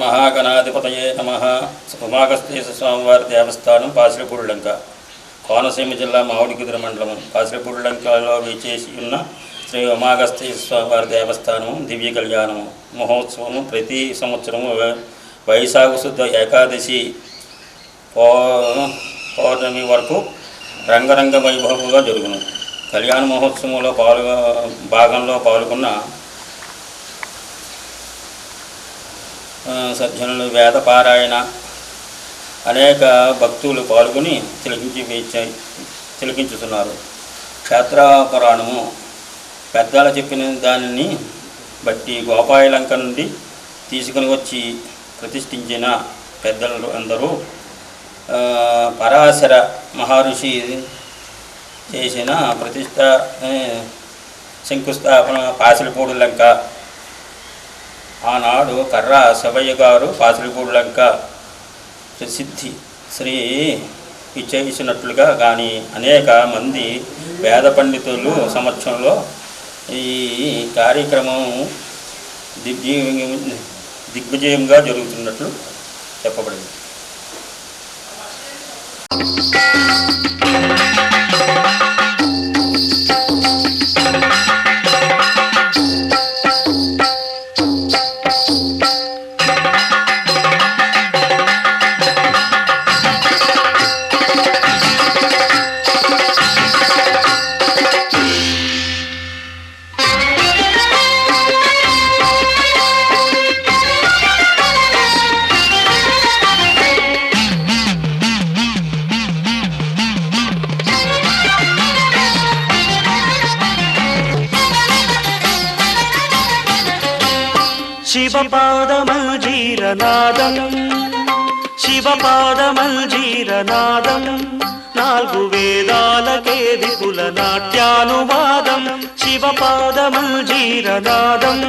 మహాగణాధిపతయే నమః. ఉమాగస్తేశ్వర స్వామివారి దేవస్థానం పాసిరిపూడిలంక, కోనసీమ జిల్లా మామిడికుదురు మండలం పాసిరిపూడిలంకలో వేచేసి ఉన్న శ్రీ ఉమాగస్తేశ్వర స్వామివారి దేవస్థానము దివ్య కళ్యాణము మహోత్సవము ప్రతి సంవత్సరము వైశాఖ శుద్ధ ఏకాదశి పౌర్ణమి వరకు రంగరంగ వైభవంగా జరుగును. కళ్యాణ మహోత్సవంలో భాగంలో పాల్గొన్న సజ్జనులు వేదపారాయణ అనేక భక్తులు పాల్గొని తిలకించుతున్నారు. క్షేత్ర పురాణము పెద్దలు చెప్పిన దానిని బట్టి గోపాయలంక నుండి తీసుకుని వచ్చి ప్రతిష్ఠించిన పెద్దలు అందరూ పరాశర మహర్షి చేసిన ప్రతిష్ట శంకుస్థాపన పాసిరిపూడిలంక. ఆనాడు కర్రా శివయ్య గారు పాసిరిపూడిలంక ప్రసిద్ధి శ్రీ ఇచ్చేసినట్లుగా కానీ అనేక మంది వేద పండితులు సమక్షంలో ఈ కార్యక్రమం దిగ్విజయంగా జరుగుతున్నట్లు చెప్పబడింది. శివపాదమంజీరనాదం శివపాదమంజీరనాదం నాలుగు వేదాలకే విపుల నాట్యానువాదం. శివపాదమంజీరనాదం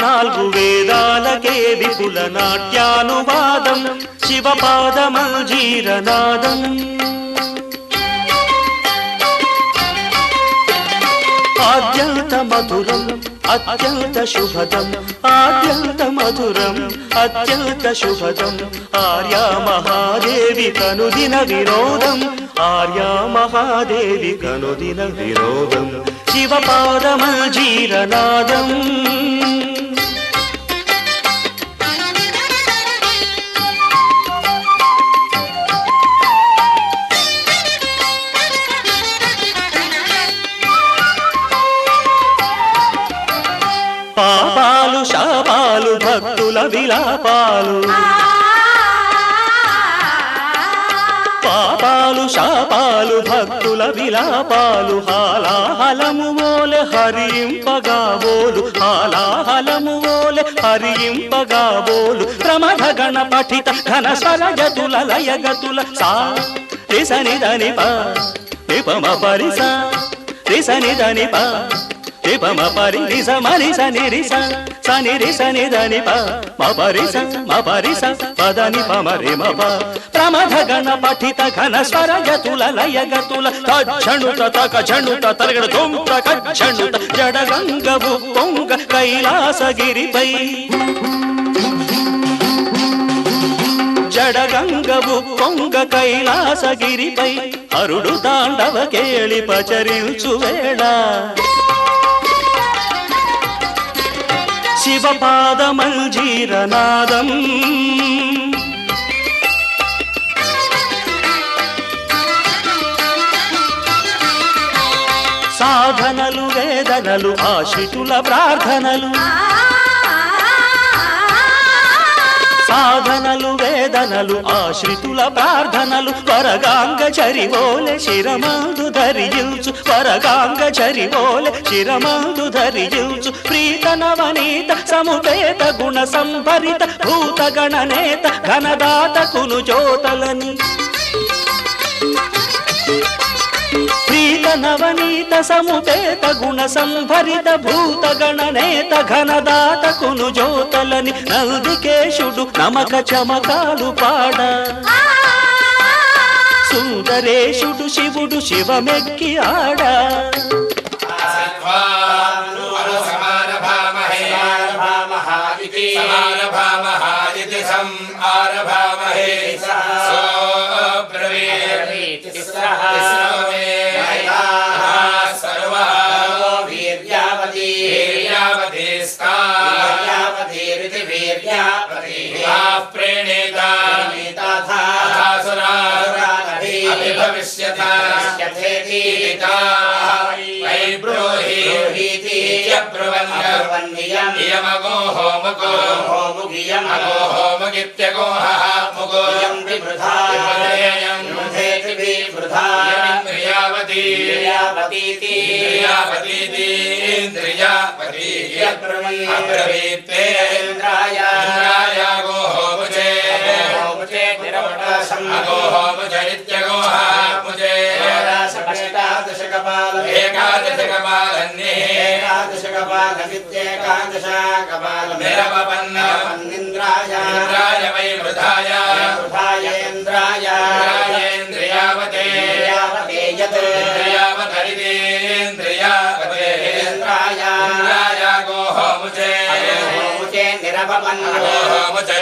నాలుగు వేదాలకే విపుల నాట్యానువాదం. శివపాదమంజీరనాదం ఆద్యంత మధురం అత్యంత శుభదం. ఆద్యంత మధురం అత్యంత శుభదం. ఆర్యా మహాదేవి కనుదిన వినోదం. ఆర్యా మహాదేవి కనుదిన వినోదం. శివపాదమంజీరనాదం పాపాలు శాపాలు భక్తుల విలాపాలు. పాపాలు శాపాలు భక్తుల విలాపాలు. హాలాహలము ఓలె హరింపగాబోలు. హాలాహలము ఓలె హరింపగాబోలు. ప్రమథ గణ పఠిత ఘన స్వరగతుల లయగతుల. సా రిసని దని ప నిపమ పరిస రిసని దని ప నిపమ పరి రిస మరిస నిరిస సని రిస నిదని ప మ పరిస మ పరిస పదని పమ రి మ ప. ప్రమథ గణ పఠిత ఘన స్వరగతుల లయగతుల. కక్షణుత తకక్షణుత తరగడ తుంత కక్షణుత జడగంగవు పొంగ కైలాసగిరిపై. జడగంగవు పొంగ కైలాసగిరిపై. హరుడు తాండవ కేళి పచరించు వేళ. శివపాదమంజీరనాదం సాధనలు వేదనలు ఆశ్రితుల ప్రార్థనలు. సాధనలు వేదనలు ఆశ్రితుల ప్రార్థనలు. వరగాంగ చరివోలె శిరమందు ధరియుచు. వరగాంగ చరివోలె శిరమందు ధరియుచు. ప్రీత నవనీత సముపేత గుణ సంభరిత భూత గణనేత ఘనదాత కును జ్యోతలని. ప్రీత నవనీత సముపేత గుణ సంభరిత భూత గణనేత ఘనదాత కును జ్యోతలని. నందికేశుడు నమక చమకాలు పాడ. సుందరేశుడు శివుడు శివమెక్కి ఆడ. सम् आरभामहे सोऽब्रवीत् तिस्रो मे सर्वः वीर्यावती वीर्यावतीस्तावतीरिति वीर्यावती प्रेणेता अभिभविष्यता वैब्रूहीति ब्रुवन्नियमगो होमगो होमुगित्यगोहः मुगो इन्द्राय गो होमुजे अगो होमुजैत्यगोः मुजे एकादशकपालन्निन्द्राय वै वृधाय इन्द्रियावते इन्द्रियावतरिन्द्रियावतेन्द्रियाय गो होमुजे निरवपन्नगोः मुजे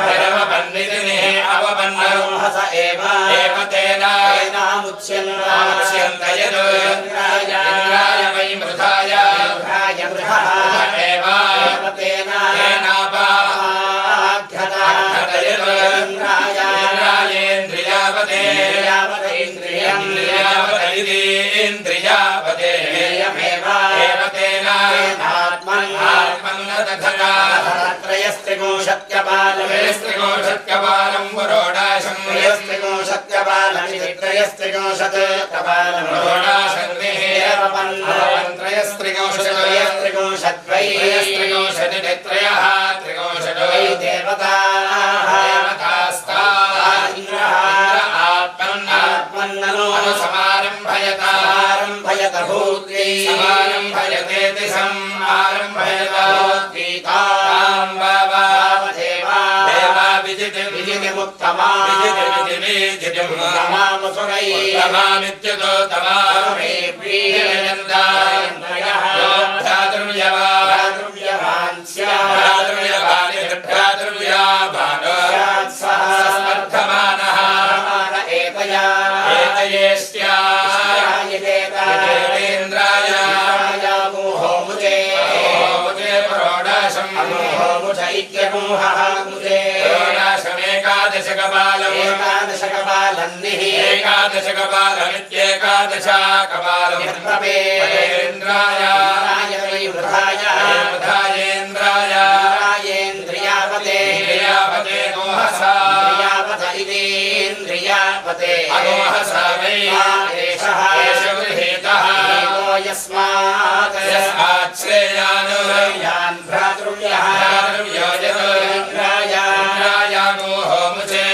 निरवपन्निदिने अवपन्नगोहस एव तेनामुच्यन्त यद् इन्द्राय वै मृधाय एव तेनापाध्यत यद् इन्द्रियावतैन्द्रियावतैन्द्रियावतैरिन्द्रियावते एव त्रयस्त्रिगोषत्कपालम् पुरोडाशम् त्रयस्त्रिगोषद्वैस्त्रिगोषद्त्रयः त्रिगोषद्वै देवतास्तात्मन्नो समारम्भयत भूत्यै समारम्भयतेति सम् आरम्भयताम् देवा विजितिमुत्तमामित्युतो तमाद्रुव्यवान् स्याद्रुव्यवानिर्भ्रातृव्याभानः एतयेष्ट्यायतेन्द्राय होमुजे प्रोडाशम् होमुजैत्यगोहः मुजे एकादशकपालमित्येकादशकपालमित्येकादशकपालम् इन्द्रियावते गोहसा अगोहसा वै एषः गृहीतः यस्मात् श्रेयान् भ्रातृव्यः इन्द्राय गो होमुजे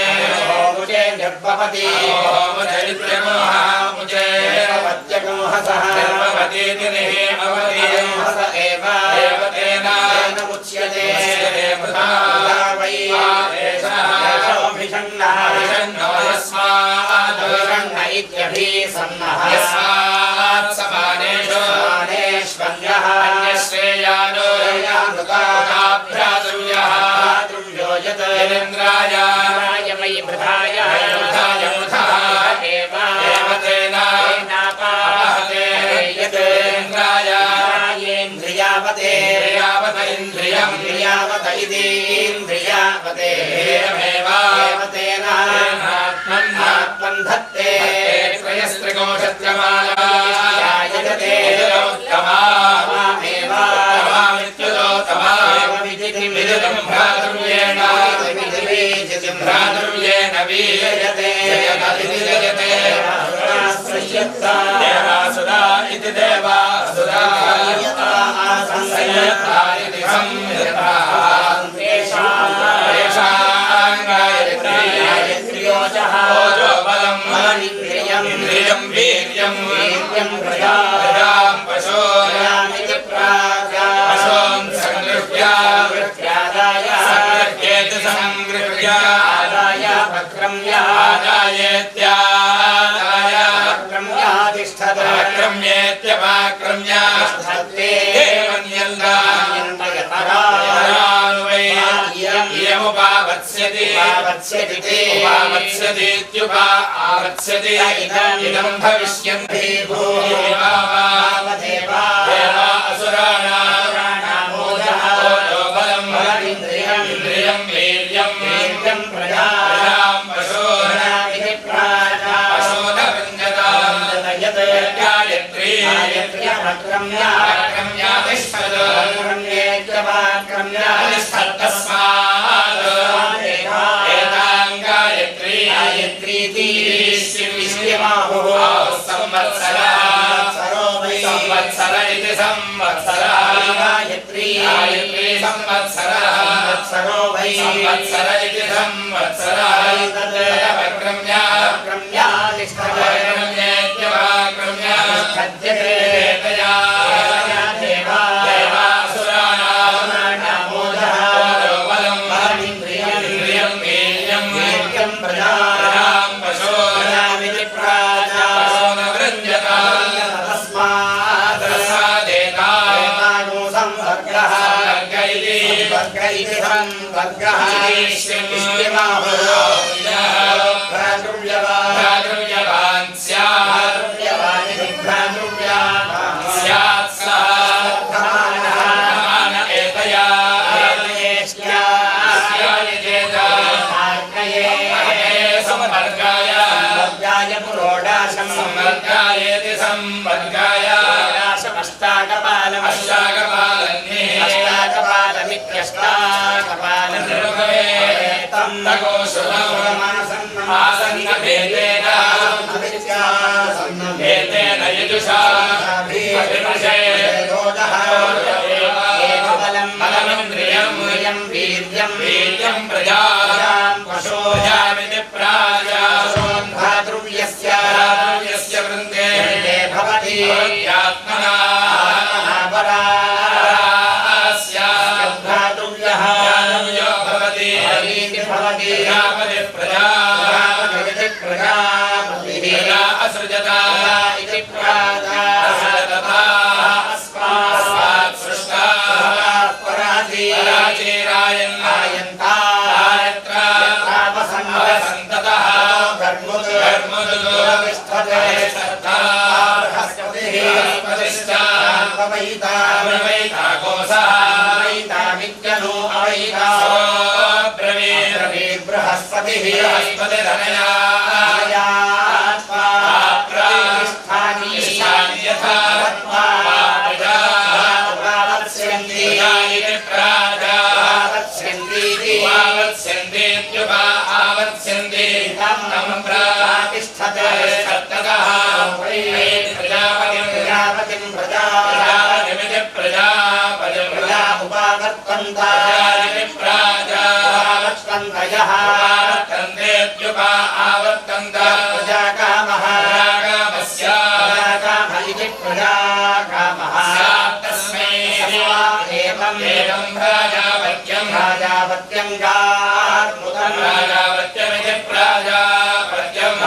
निर्भवति होमुजैत्यगोहः मुजे निर्भवत्यगोहसः निर्भवतीति अवतीहस एव तेनामुच्यते मृधा वै एषः यस्मात् इत्यभिसन्नः यस्मात् समानेष्वन्यः अन्यश्रेयानो भ्रातृव्यो यत् यदिन्द्राय वै मृधाय एव तेनापाहते यत् इन्द्राय इन्द्रियावत इन्द्रियावत इतीन्द्रियावते एवमेव तेनात्मन् धत्ते त्रयस्त्रिगोषत्कपालयजते तमामित्युतोतमाविजितिम् भ्रातृव्येण वीयते देवासुदा इति देवासुदा संयत्ता इति संयत्ताः ओजो बलम् इन्द्रियं वीर्यं प्रजां पशून् संगृह्येति संगृह्य आदायेत्यपाक्रम्य उपावत्स्यतीत्युपा आवत्स्यति इदं भविष्यन्ति देवा असुराणामोजः बलं इन्द्रियं वीर्यं प्रजां गायत्री संवत्सर इति संवत्सरः गायत्री संवत्सरो वै संवत्सर इति संवत्सरः वीर्यं प्रजां पशोजामिति प्राजाद्रुव्यस्य वृन्दे भवति आत्मना भवति प्रजा असृजता इति अस्मात् सृष्टा वसन्ततः बृहस्पतिरनया आवर्तन्त प्रजाकामः प्रजाकामः तस्मै एवं राजावत्यं राजावत्यमिति प्राजापत्यं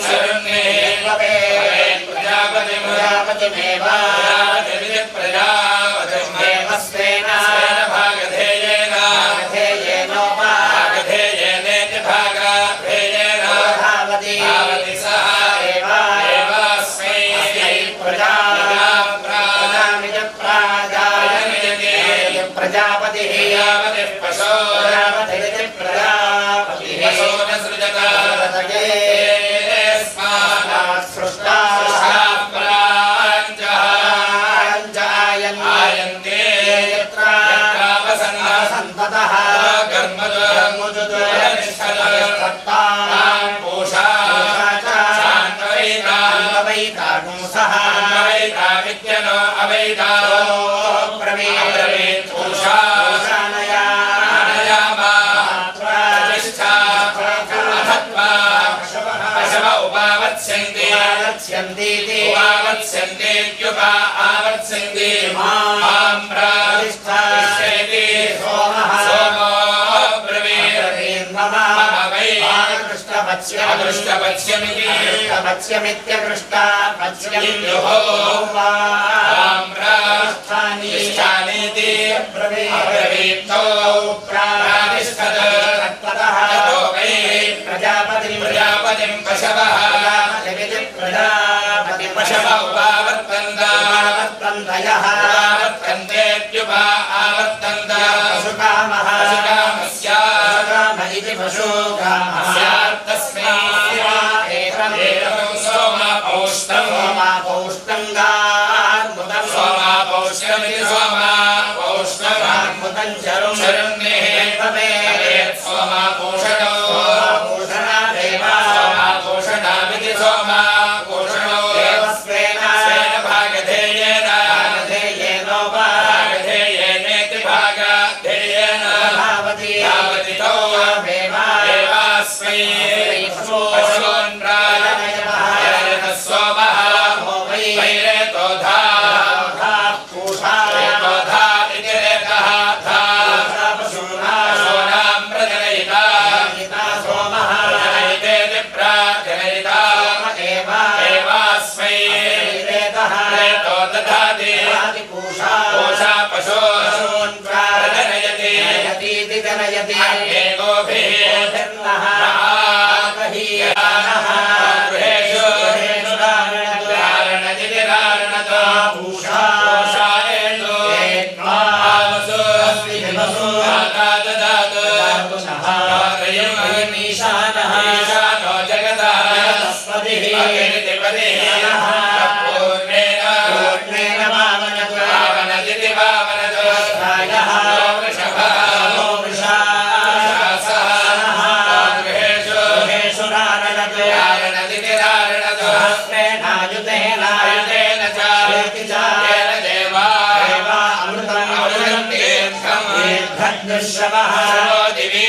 शरुण्ये प्रजापतिमेव प्रजापतिमेव स्वेन भागधेयेन भागधेयेनेति भागधेयेन भावति सः एवास्मै प्रजापतिः प्रजापतिः पशो न सृजता सृष्टा आयन्ते सन्ततः पूषा विद्यनो अवैधा ब्रवीत् पूषा पशव उपावत्स्यन्ति उपावत्स्यन्तीत्युपा आवर्त्स्यन्ति मां प्रतिष्ठेति सोमो ब्रवीत् मम वै प्रजापतिं पशवः उपावर्तन्तयः आवर्तन्तेत्युपा आवर्तन्त पशुकामः इति पशुकामस्मै सोमापौष्टङ्गार्मुदं सोमापौष्टमिति सोमापौष्टमुदं शरुण्येत् सोमापोषणो सोमापोषणामिति सोमापोषणो देवस्वेन भागधेयेनेति भागधेयेन भावतितो देवास्मै पशून् राजयतः सोमः वैरेतो धा इति रेतः पशूनां प्रजनयिता सोमः प्रजनयितेति प्राजनयिता एवास्मै रेतो दधाति पूषा पशून् प्रजनयति गोभिर्नः गृहेषु धारणतो पूषायेतो आवसु ददातु ईशानो जगतः पूर्णेन वामनति वामनतो गृहेषु धारणतो नायुतेन च देवा अमृतं तीर्थं दिवि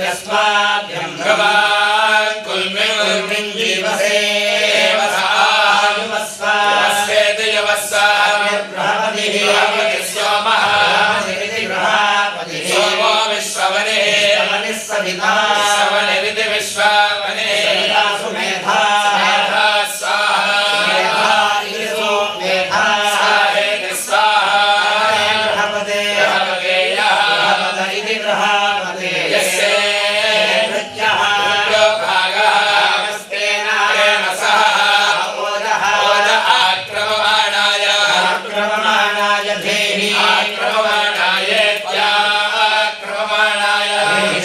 अस्मभ्यं गवान् कुल्मिन् जीवसे सोमः सोमो विश्ववनिः सवनिरिति विश्ववनिः सुमेधा स्वाहा साहेति स्वाहा यस्य भागः तेन सह ओद आक्रममाणाय धेहि आक्रममाणाय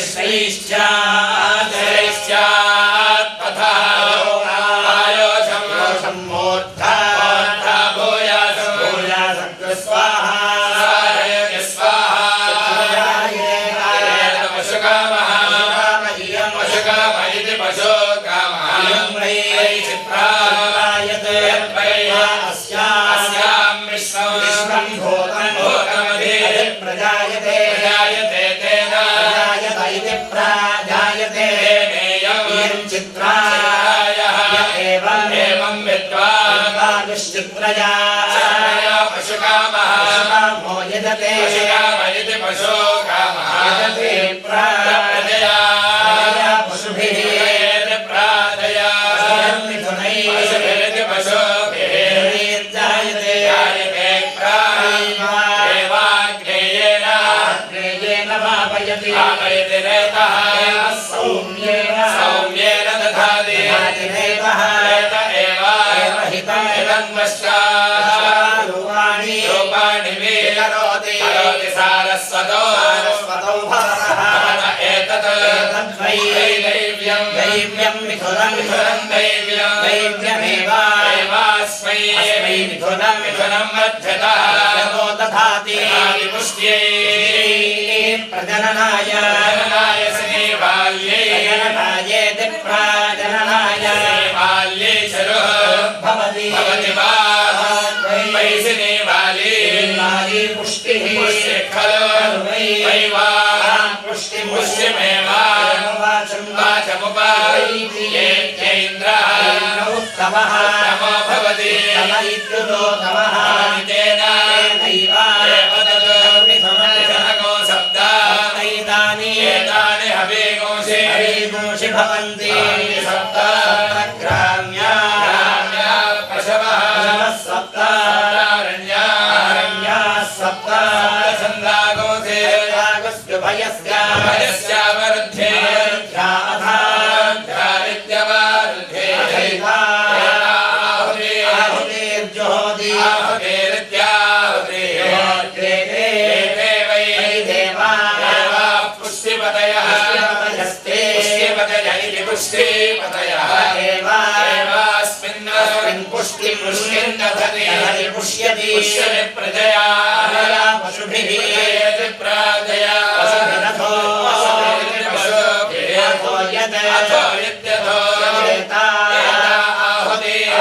श्रैश्चात् तथा आयोषं मूर्धा भूयासं स्वाहा पशुकामः इति पशुकामः अस्यां विश्वं भूतमधि प्रजायते तेन इति प्राजायते चित्रायः एवं विद्वान् दुश्चित्रया पशुकामः यजते इति पशुकामः प्रजया पशुभिः प्राजया पशुभिरिति पशुभिः जायते देवाग्नेयेन भावयति रेतः सौम्येन दधाति रेत एव हितं रूपाणि करोति सारस्वतो एतत् दैव्यं मिथुनं दैव्यमेवास्मै मिथुनं मध्यतः दधाति पुष्ट्यै प्रजननाय श्रीबाल्ये प्राजननाय बाल्ये चरुः भवति वा वैशिनीबाली पुष्टिः खलु वै वा पुष्टिमेव वाचमुपैन्द्रः उत्तमो भवति तेन सप्त अरण्याः सप्त छन्दागोसे भयस्यावरुध्ये विद्यवारुध्ये आहुतिर्जुहोति पुष्टिपतयः पुष्टिपतयः एवास्मिन् पुष्टिं दधति पुष्यति प्रजया पशुभिः प्राजया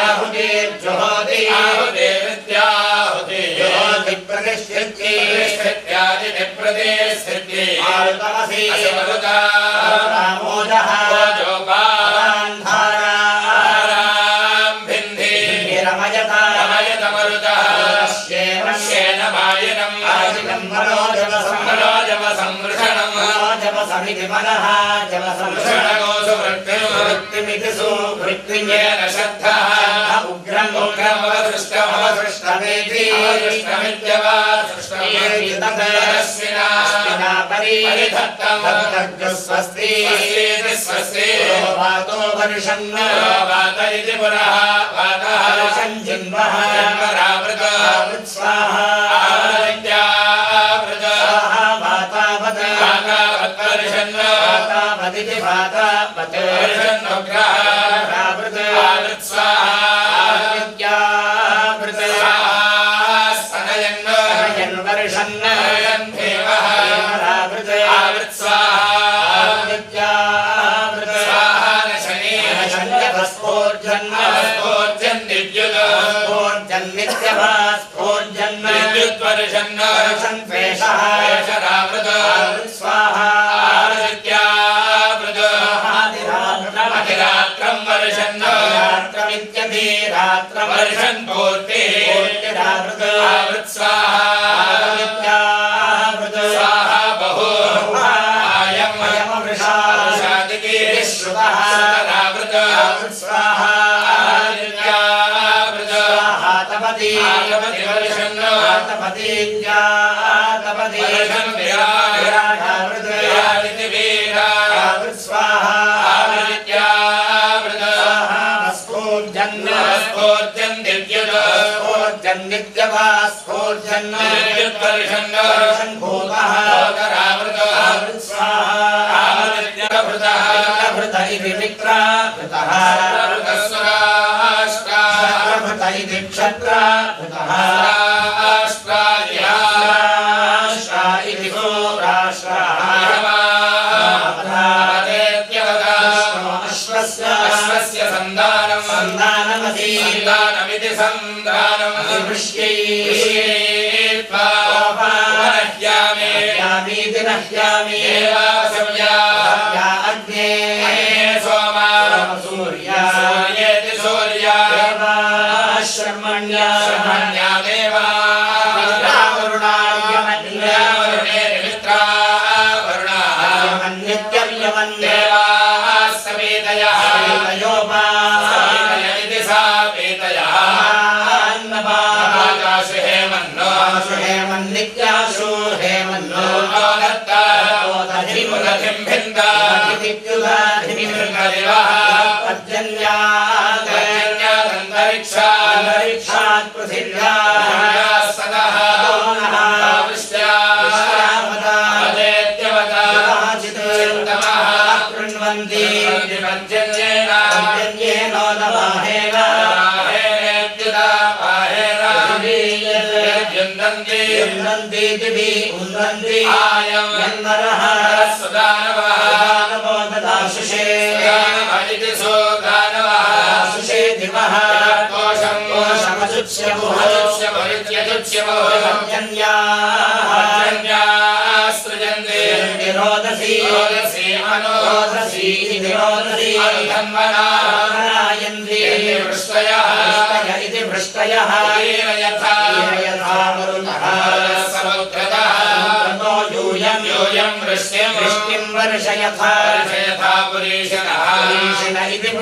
आहुतिर्जुहोति प्रतिष्ठित्यै मारुतमसि रामोजः जोपान्धारां भिन्धि रमयत मरुतः श्येन मायिनं मनोजमसंवृषणमिति मनः जमसंवृषणगोसु वृत्तिमिति सुवृत्तिमेन श्रद्धः उग्रमवसृष्टमेति तदस्मिना परिधत्तं स्वस्ति वातो वर्षन् वात इति पुनः वातः जिन्वः स्वाहा वातावत् वर्षन् वातावदिति वातावत्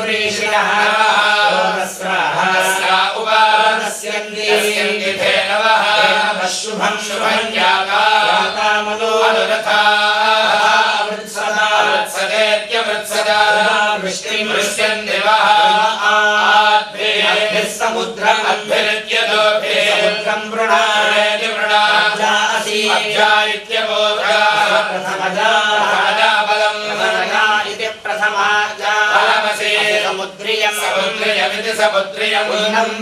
पुरीषिणः तस्यन्ति धेनवः शुभं यातामनो अनुरथाः वृत्सदेत्यवृत्सदा वृष्टिं वृष्यन्ति वः आद्भिः समुद्रमद्भिरित्यदोभिः समुद्रं वृणाति वृणाजासि अब्जाइत्यबोधा प्रथमजा बलम् इति प्रथमाजा बलमसि समुद्रियमिति समुद्रियम्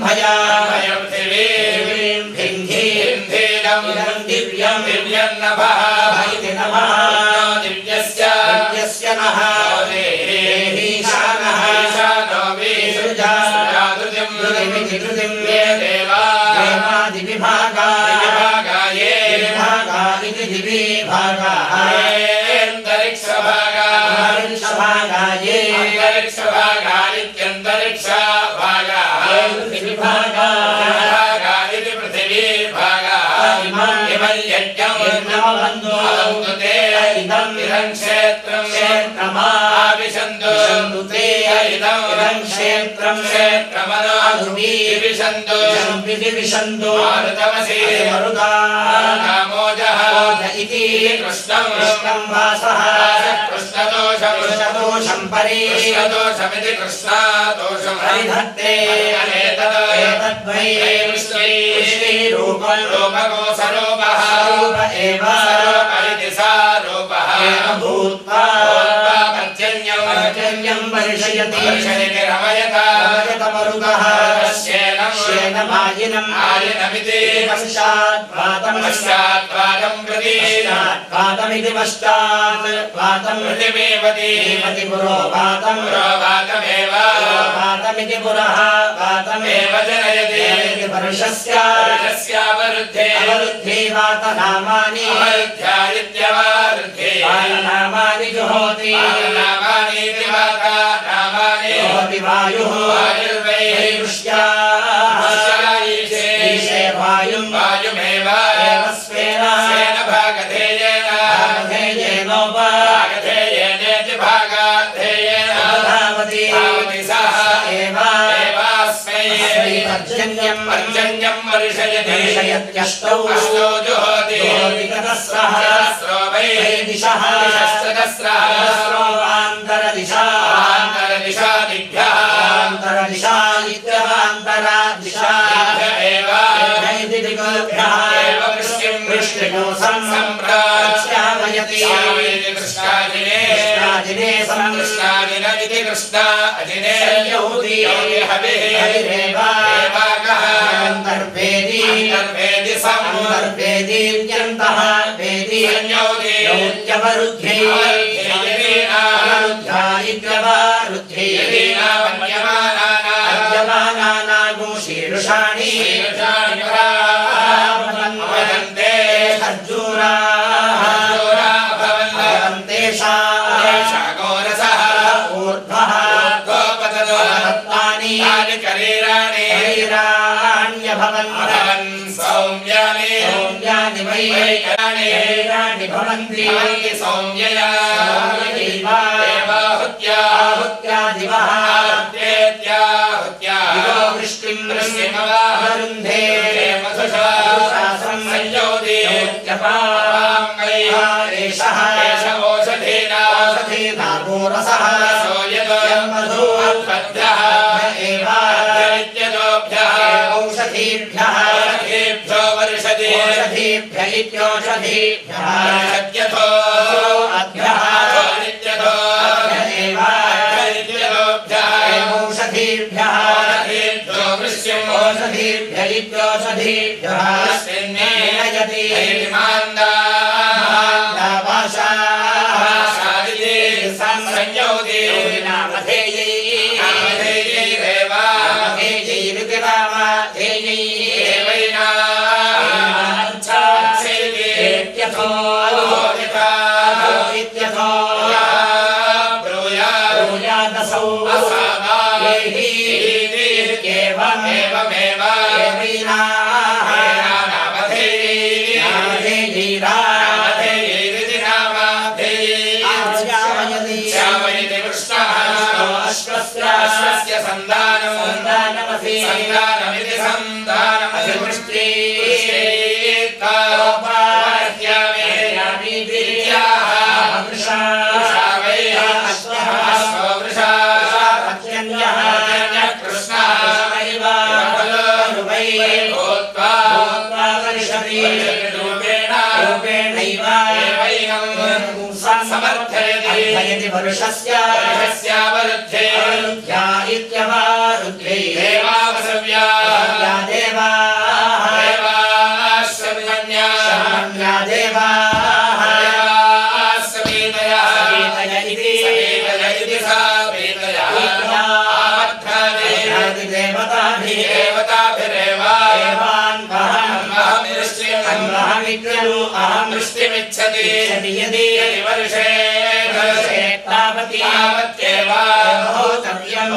भयं पृथिवीं भिन्धीनं दिव्यं नभः इति नभः दिव्यस्य नः ईशानः ईशानो विसृजाधृतिं ये देवादिविभागा ये विभागा इति दिविभागा अन्तरिक्षभागा ये अन्तरिक्षभागा इत्यन्तरिक्षभागा पृथिवीभागा इति पृथिवीभागा इमं यज्ञं ते इदं क्षेत्रमाविशन्तु ते इदं क्षेत्रमनुविशन्तु मारुतमसि मरुदामोजः इति कृष्णं वासः कृष्णदोषं परिदोषमिति कृष्णादोषं हरिधत्ते एतद्वै रूपं रूपकोसरूपः एव इति सा रूपः भूत्वा पर्जन्यं वर्षयति रमयतमरुगः श्येनमायिनमिति पश्चाद्वातं प्रति वातमिति पश्चाद्वातं पृथिवीपति पुरोवातमेव वातमिति पुरः वातमेव जनयति वर्षस्यावरुद्धे वातनामानि अवरुद्ध्यादित्यवरुद्धे वातनामानि जुहोति वातनामानीति वातनामानि जुहोति वायुः वायुर्वै ईशे वायुमेव स्वेन भागधेयेनेति भागाधेयेन धावति सः एवास्मै पर्जन्यं वर्षयत्यष्टौ जुहोति सहस्रो वै दिशः सहस्रोऽन्तरदिशा दिभ्यः अन्तरदिशा इत्यवान्तरदिशा एव वृष्टिको सम्प्राच्यावयति कृष्णाजिने कृष्णाजिनमिति कृष्णाजिने हविरेवागः अन्तर्वेदी सन्तर्वेदीत्यन्तः वेदी संयोग्यवरुद्धे अद्यमानानागो शीर्षाणि भवन्ते खर्जूराः भवन्ते शागोरसः ऊर्ध्वः गोपतत्तानि शरीराण्यभवन् सौम्यानि वैकराणि भवन्ति सौम्यया देवाहुत्या दिवः वृष्टिं वृष्टिमवरुन्धे मधुषा संयोदित्यपाङ्गैः एष ओषधीनागोरसः मधुभ्यः एवाभ्यः औषधीभ्यः वर्षति ओषधीभ्य इत्योषधीभ्यः सत्यथो अभ्यः नित्यथो औषधीभ्यः औषधीभ्य इत्योषधीभ्यः नयति संयोगे संदानमिति संदान रूपेणैव समर्थयति वरुषस्यावरुध्ये अवरुद्ध्या इत्यवरुध्ये देवावसव्या देवाः शमन्या देवाः सवेतय इति देवताभिरेव अहं वृष्टिमिच्छति यदि वर्षे तावत्येव होतव्यं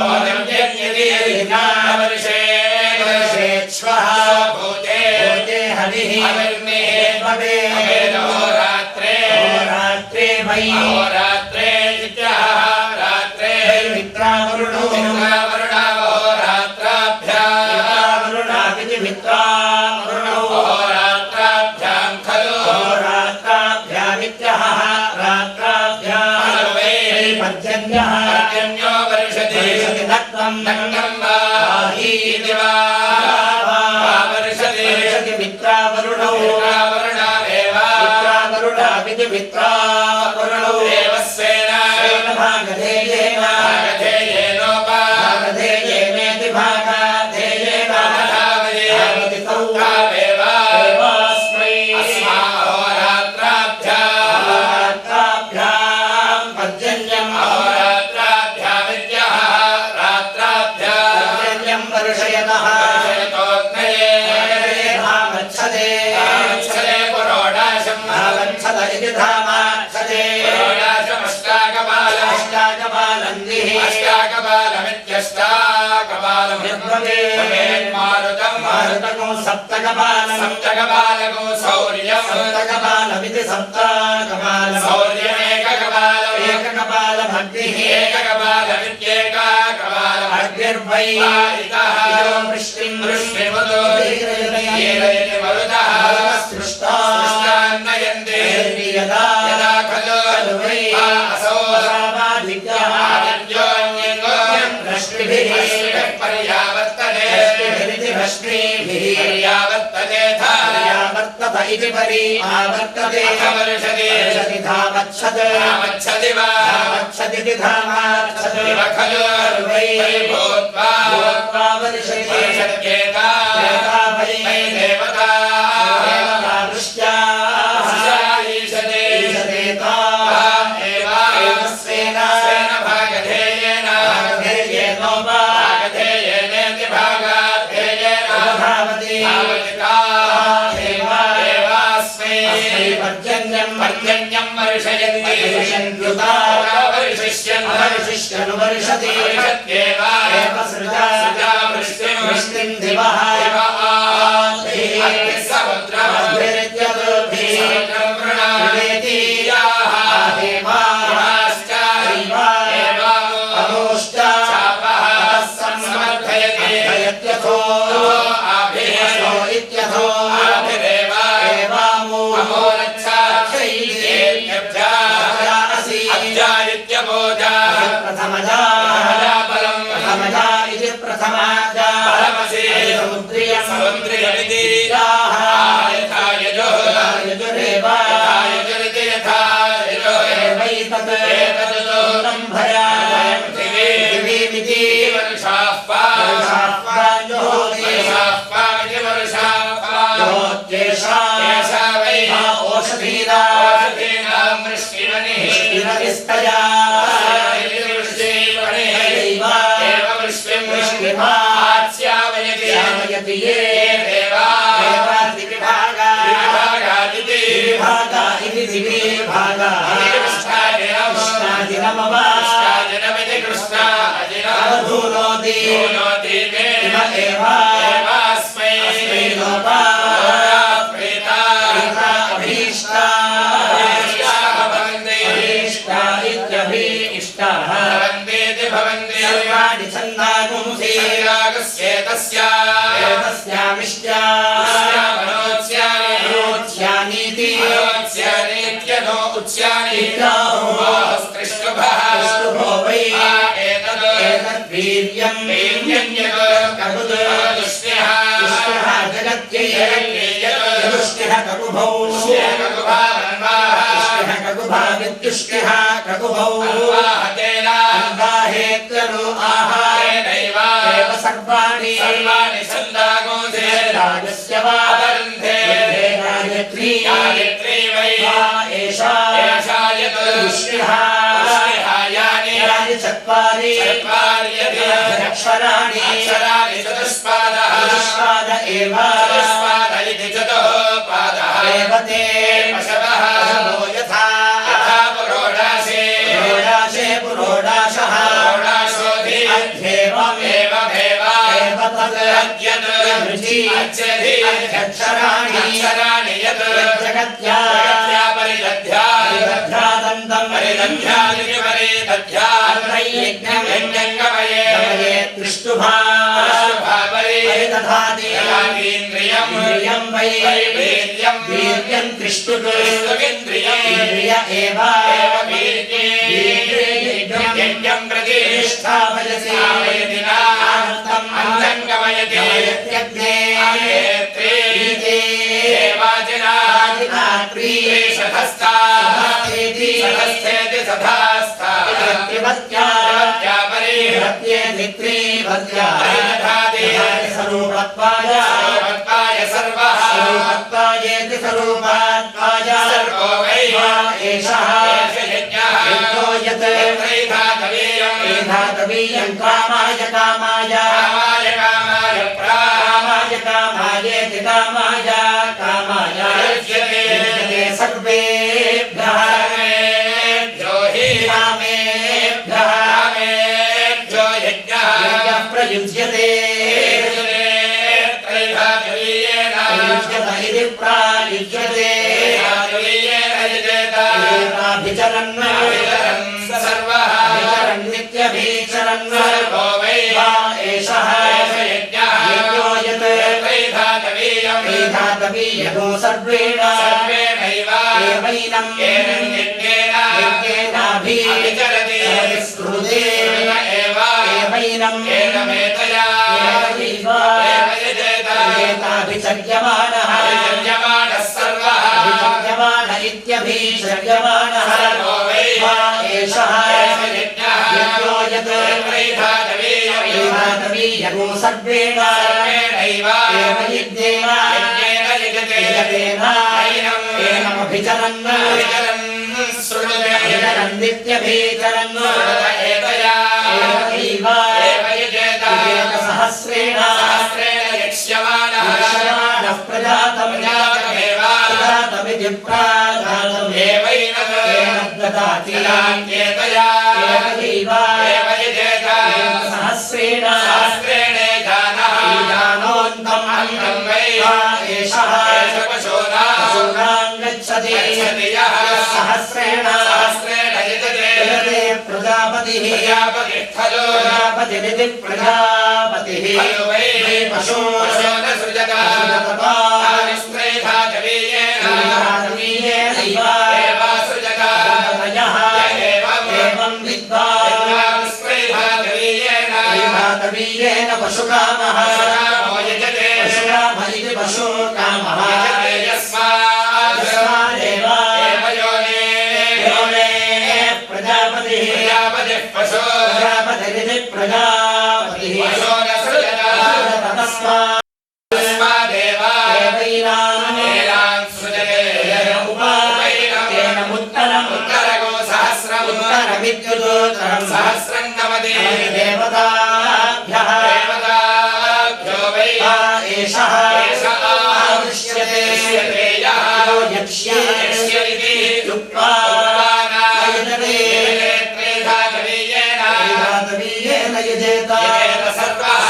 यदि वर्षे श्वः भूते हविः भवेत् रात्रे वै रात्रे रात्रे मित्रावरुणो वरुणावरुणावहोरात्राभ्यां मित्रावरुणो रात्राभ्यां खलु रात्राभ्यामित्यः रात्राभ्यां पर्जन्यो वर्षति नक्तं वाहीति वा वर्षति मित्रावरुणौ मित्रावरुणाविति मित्रावरुणौ देवस्वेन भागधेयेनोपागधेयेनेति भागधेयेन रात्राभ्यां पर्जन्यं अहोरात्राभ्यामित्यः रात्राभ्यां वर्षयतः गच्छते पुरोडाशम् गच्छत इति धामाच्छते पुरोडाशमष्टाकपालम् अष्टाकपालमित्यष्टाकपालम् मारुतको सप्तकपालको सौर्यम् सप्तकपालमिति सप्तकपालम् सौर्यमेककपालम् एककपालमग्निः एककपालमित्येककपालम् अग्निर्वै वृष्टिमुदो मरुतः सृष्टान्नयन्ति यदा खलु असौ पर्यावर्तते पर्यावर्तत इति पर्यावर्तते वर्षति धामच्छति वा धामच्छति धामाच्छति खलु वै भूत्वा वर्षत्येता वै देवता वृष्ट्या ईशदेता एवस्वेन भागधेयेन भागधेयेनेति भागधेयेन धावति देवास्मै पर्जन्यं वर्षयन्ति वर्षिष्यनुवर्षति वर्षत्येव सृजा वृष्टिं दिवः दुष्टिः ककुभौ ककुभा विद्युष्टिः ककुभौ अन्वाहेत्यनु आहारेणैव सर्वाणि छन्दागोधे राजस्य वा गायत्री वै एषा यत् दुष्टिः यानि चत्वारि अक्षराणि चतुष्पाद एव देवते पशवः यथा पुरोडाशः अक्षराणि यत् जगत्या त्रिष्टुभान्द्रियं वै वीर्यं त्रिष्टुकेन्द्रिय एव यज्ञं प्रतिष्ठापयसि स्वरूपत्वाय सर्वत्वायेति स्वरूपात्वाय सर्वो वै एषः यज्ञो यत् धातवीयं कामायेति कामाय यज्ञते सर्वेभ्यः कामेभ्यो यज्ञः प्रयुज्यते प्रायुज्यते एकाभिचरन् सर्वः नित्यभिचरन् एषः यज्ञो यत् धातवीयो सर्वेणैव यज्ञेनाभिचरति एताभिचर्यमाणः सर्वः विचर्यमाण इत्यभिचर्यमाणः एषः यज्ञो यत् धातवीयो सर्वेणैव यज्ञेन शृणुते नित्यभिचरन् सहस्रेण यक्ष्यमाणः प्रजातमिति ददाति सहस्रेण जानोऽन्तम् एषः गच्छति सहस्रेण प्रजापतिः प्रजापतिरिति प्रजापतिः पशो एवं विद्वान् पशुकामः पशुकामः प्रजापतिरिति प्रजापतिः सहस्रं नवति देवताभ्यः वै एषः आवृष्यते यक्ष्येति युक्त्वा यजेत सर्वः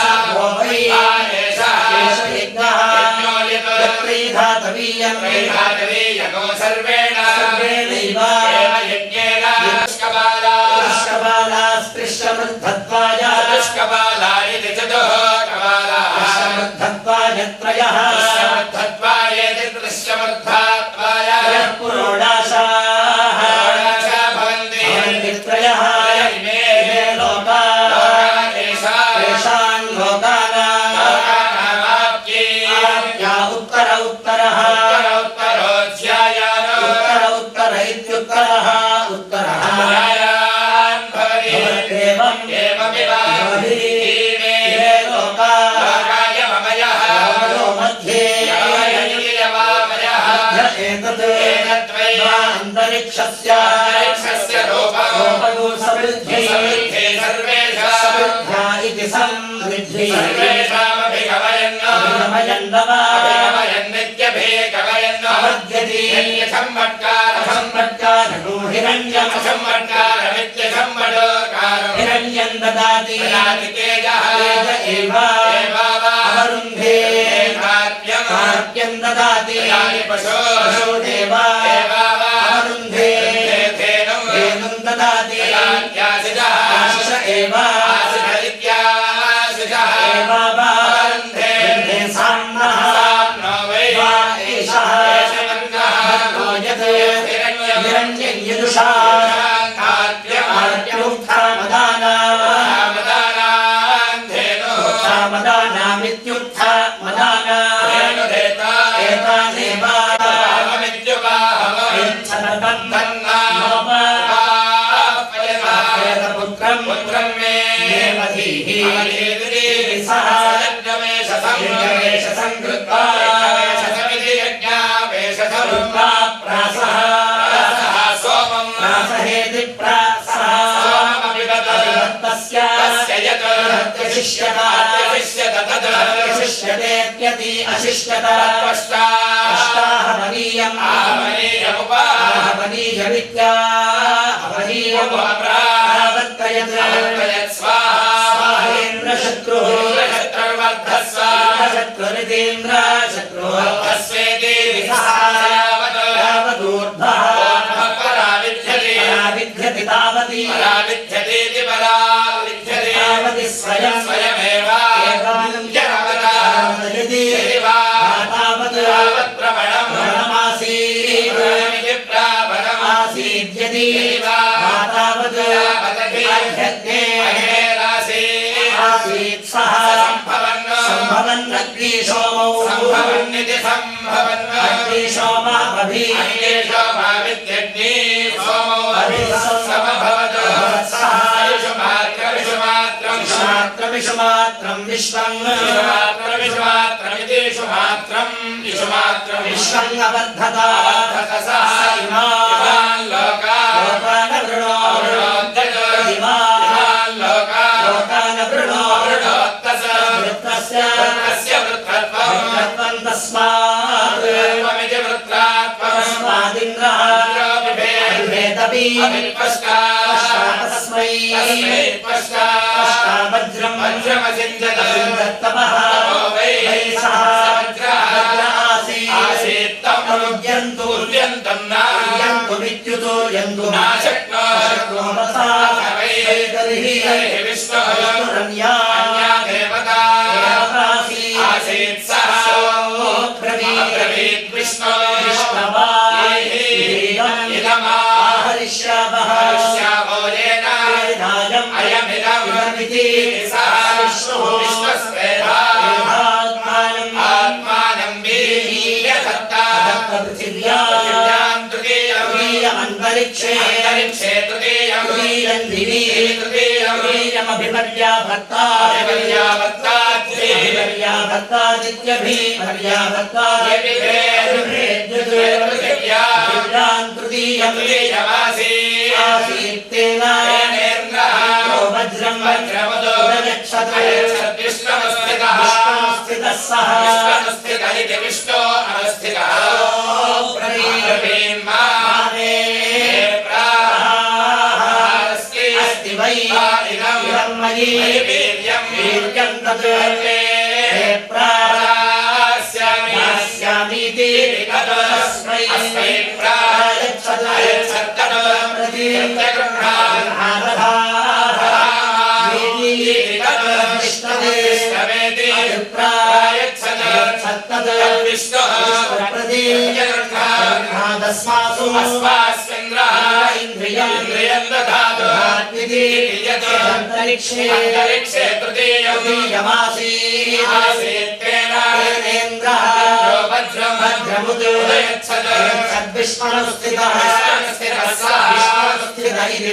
वै एष यज्ञः धातवीयको सर्वेणैव यज्ञेन दुष्कबालास्त्रिशमृद्धत्वाय दुष्कबालायति चतुः कबालाश्चमृद्धत्वाय त्रयः श्चमृद्धत्वायेति त्रिशमृद्धत्वाय पुरोडाशाः भवन्ति त्रयः इमे लोकाः येषां लोकानामाप्या उत्तरः अंतरिक्षस्य रूपगो समृद्धि समृद्ध्या इति समृद्धि हिरण्यं ददाति तेज एव अवरुन्धे कार्प्यं ददाति पशुदेव अवरुन्धे धेनुं ददाति आशिष एव यदुषा मदानामित्युक्था मदाना पुत्रं मे अंतरिक्षे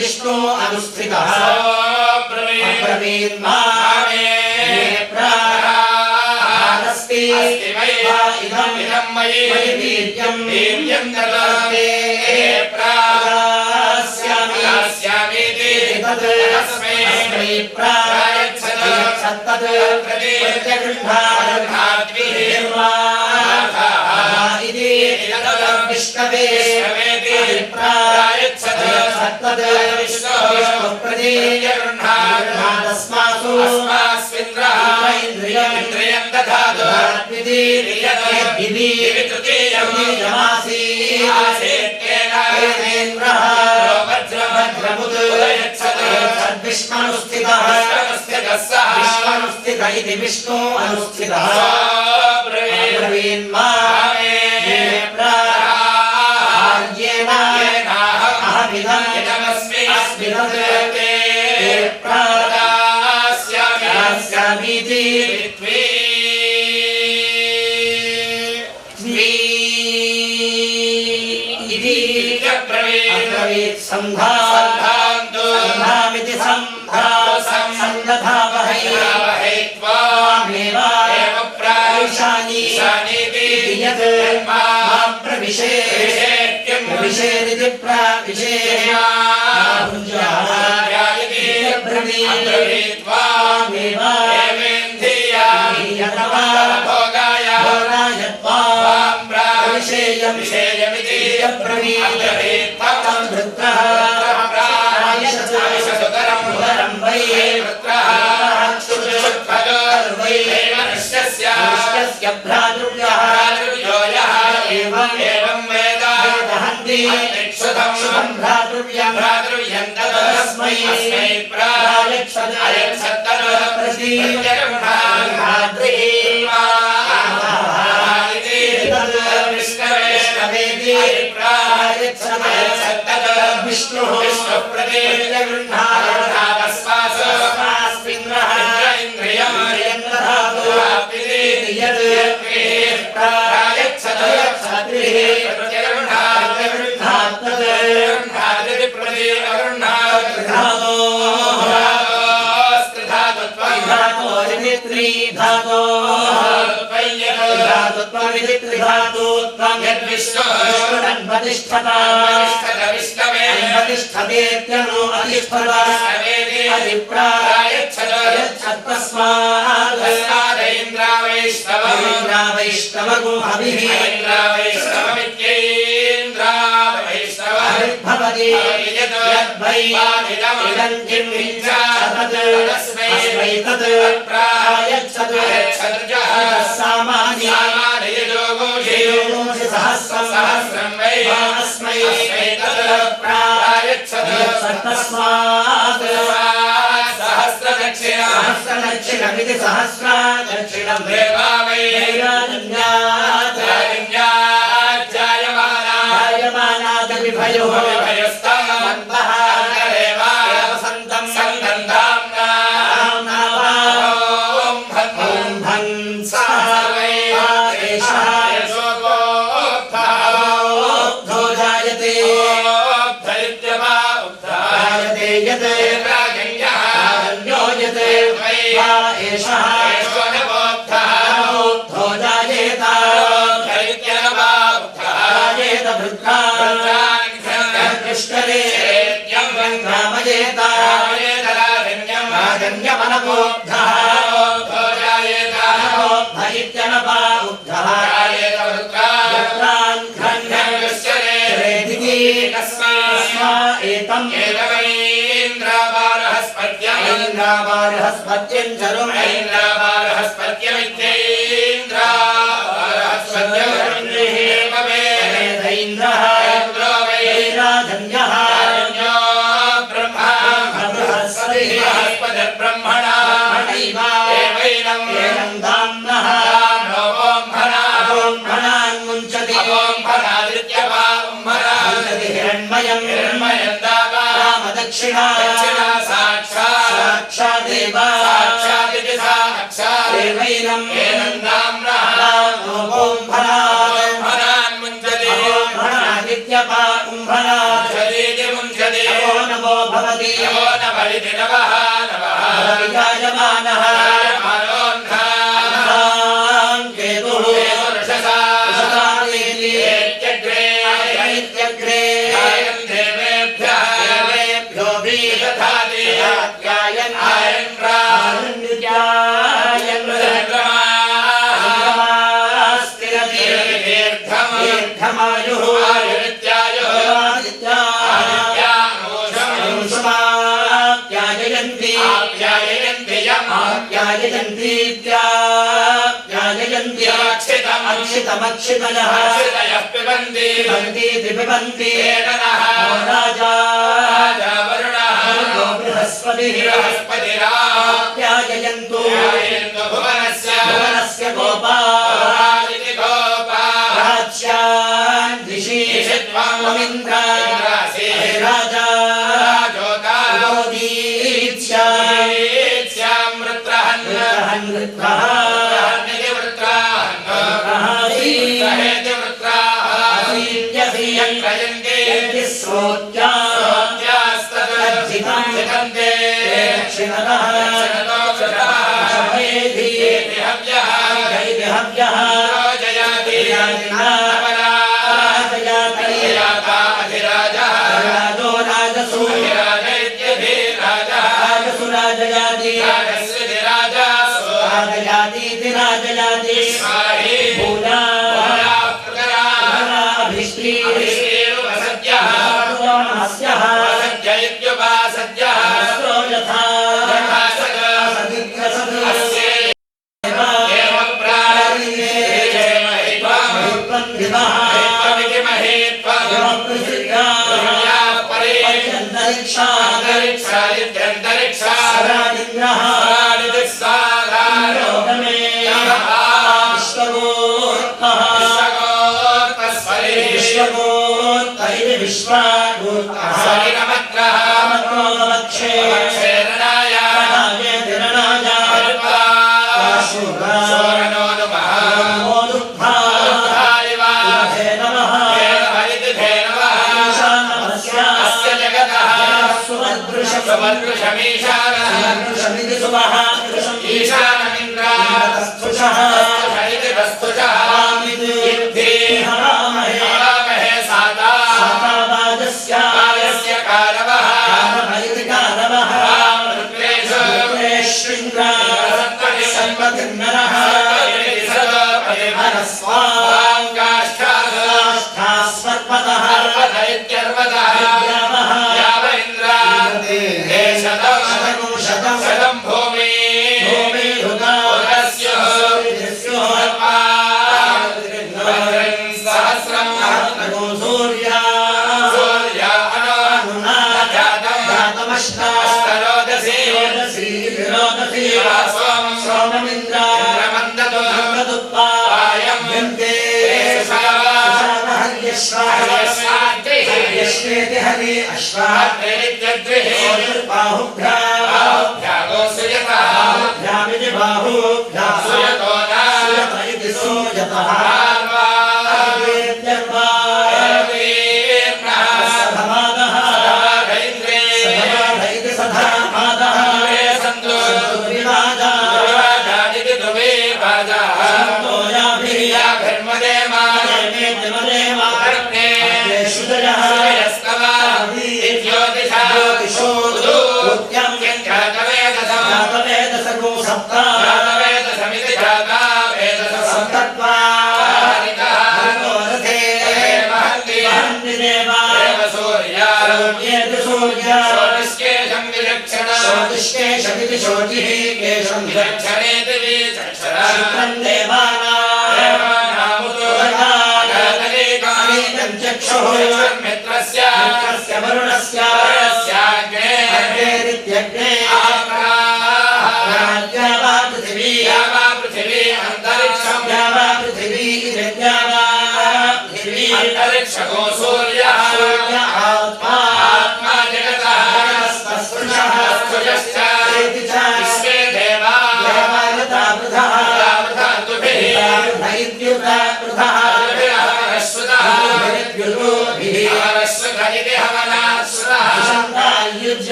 विष्णु अनुस्थितः अस्ति मयि इदं मयि वीर्यं ददामि प्रास्यामीति तस्मै प्रायच्छत् इति विष्णवे प्रायच्छत् इन्द्रियं दधातु विष्णुस्थित इति विष्णु अनुस्थितः संधामिति संधावहै त्वामेव प्राविशानीति यत् मां प्रविशेदिति प्राविशेयाति त्वामेव भोगाय त्वां प्रविशेयमिति ब्रवीत् एवं वेद भ्रातृव्यं तस्मै विष्णु सहस्रदक्षिणमिति सहस्रादक्षिणं जायमानात् विभयोस्तमन्तः वसन्तं दक्षिणा साक्षादेव साक्षादेवैनं नमो भवति विजायमानः दीर्घमायुः आयुरित्यायुः आदित्यानुषमाप्याययन्ति आप्याययन्ति यम् आप्याययन्तीत्याप्याययन्ति अक्षितमक्षितयः अक्षितयः पिबन्ति पिबन्ति वेदनः राजा वरुणः बृहस्पतिराप्याययन्तु भुवनस्य गोपाः राज्यान् दिशि त्वमिन्द्र राजा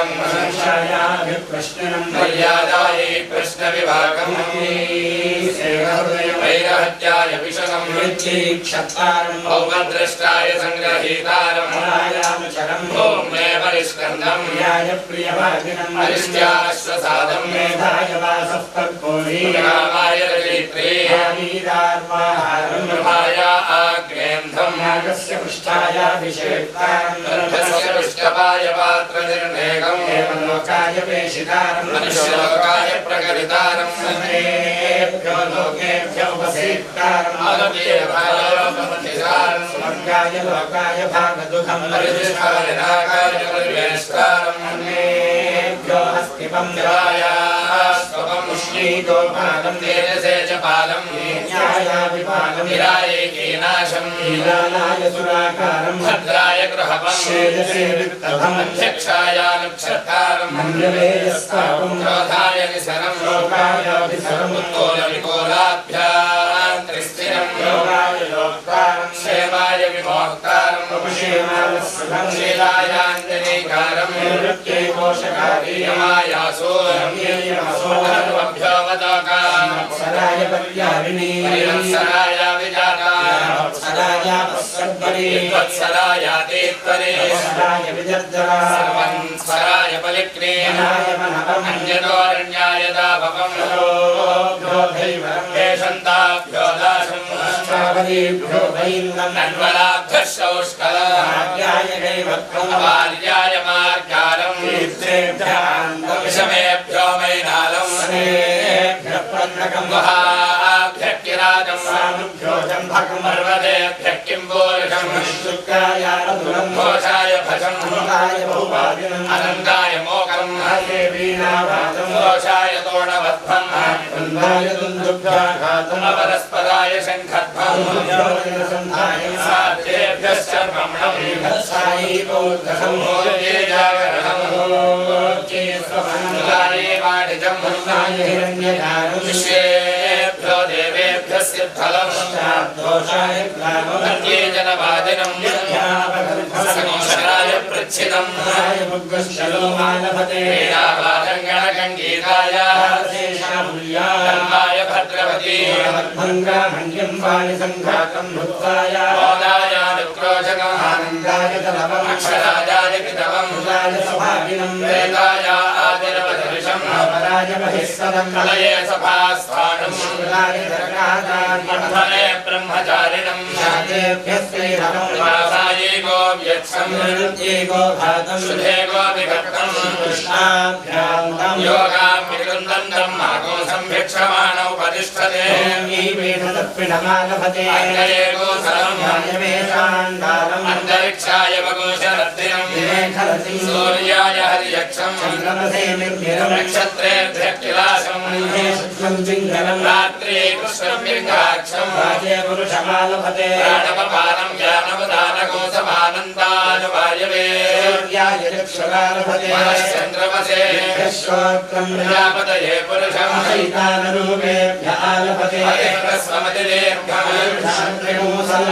प्रदक्षिणम् शायाभिप्रश्नम् मर्यादायै प्रश्नविभागम् वैरहत्याय विशनम् क्षत्तारम् औपद्रष्टाय सङ्ग्रहीतारम् ॐ मे परिष्कन्दम् प्रियवादिनम् अरिष्ट्याश्वसादम् मेधाय वासः कर्पूरी रामाय रचयित्रे प्रभाया आग्नेन्धम् नागस्य पृष्ठायाभिषेक्तारम् गर्भस्य पृष्ठपाय पात्रनिर्णेकम् एवं लोकाय पेशितारम् मनुष्यलोकाय प्रकटितारम् सर्वेभ्यो लोकेभ्यो वसेत्तारम् स्वर्गाय लोकाय भागदुःखम् परिष्ठाय नागाय परिवेष्टारम् अन्येभ्यो हस्तिपम् निरायास्तवम् उष्णीगोपालम् तेजसे च पालम् न्यायाभिपालम् निराये कीनाशम् लीलानाय सुराकारम् भद्राय गृहपम् शेदसे वित्तभम् अध्यक्षायानुक्षतारम् मन्यवेयस्तापम् क्रोधाय निसरम् लोकायाभिसरम् उत्कोलविकोलाभ्याम् त्रिस्थिरम् योगाय योक्तारम् क्षेमाय विमोक्तारम् उपक्षेमावस्सुभम् शीलायाञ्जनीकारम् निवृत्यै कोशकारी यमायासो सर्वभ्योऽवलोकान् सदाय पर्याविनी परिवत्सराय विजातान् सदायापस्सद्वरी विद्वत्सरायातीत्वरे सदाय विजर्जरा सर्वंस्वराय परिक्रीम् मनाय मनवम् अन्यतोरण्याय दाभवम् लोभ्यो धैवरम् देशन्ताभ्यो दाशम् अष्टावरीभ्यो वैन्दम् नन्वलाभ्यः शौष्कलम् भाग्याय दैवत्वम् अपार्याय मार्गारम् तीर्थेभ्यान्तम् विषमेभ्यो मैनालम् सनेभ्यः पन्नकम् गुहाभ्यः किरातम् सानुभ्यो जम्भकम् पर्वतेभ्यः किम्बोरुषम् शुक्रायारतुलम् घोषाय भजम् अनन्ताय बहुवादिनम् अनन्ताय मोकम् आये वीणावादम् घोषाय तोणवध्वम् वन्दाय दुन्दुभ्याघातम् अपरस्पराय शङ्खध्वम् योजनसन्धाय साध्येभ्यश्च ब्रह्मणम् सायी बौद्धसम् मोर्ये जागरणम् मोर्जे स्वमन्दाय वाणिजम् हिरण्यधारम् विश्वेभ्यो देवेभ्यः सिद्धलम् दोषाय ग्लामम् अन्ये जनवादिनम् संशराय पृच्छिदम् मुग्गश्चलो मालभते वीणावादङ्गणगङ्गीताय धर्माय भद्रवती भङ्गाभङ्ग्यम् वाणिसङ्घातम् भुक्ताय मोदायानुक्रोशकम् आनन्दाय तलवम् अक्षराजाय कृतवम् मुदाय सभागिनम् वेदाय आदिरवधविषम् अपराय महिस्सदम् कलये सभास्थानम् मुदाय दर्गादार्यम् मन्थने ब्रह्मचारिणम् शातेभ्यः श्रीरवम् वासाये गोव्यक्षम् गोघातम् सुधे गोविभक्तम् कृष्णाभ्यान्तम् योगाम् विकृन्दन्तम् मागोसम् भिक्षमाणौ परिष्ठते ीणमालभते अग्नये गोसलम् न्यायवेशाण्डालम् अन्तरिक्षाय वगोशरद्दिनम् सूर्याय हरियक्षम् चन्द्रमसे निर्भिरम् नक्षत्रेभ्यः किलाशम् शुक्लम् पिङ्गलम् रात्रे कृष्णम् बिर्गाक्षम् राजे पुरुषमालभते प्राणवपालम् ज्ञानवदानगोसमानन्दानुवायवे सूर्याय चक्षुरालभते मनश्चन्द्रमसे श्रोत्रम् प्रजापतये पुरुषम् शैतानरूपेभ्य आलभते अधिप्रस्वमतिदीर्घम् शान्तिमूसम्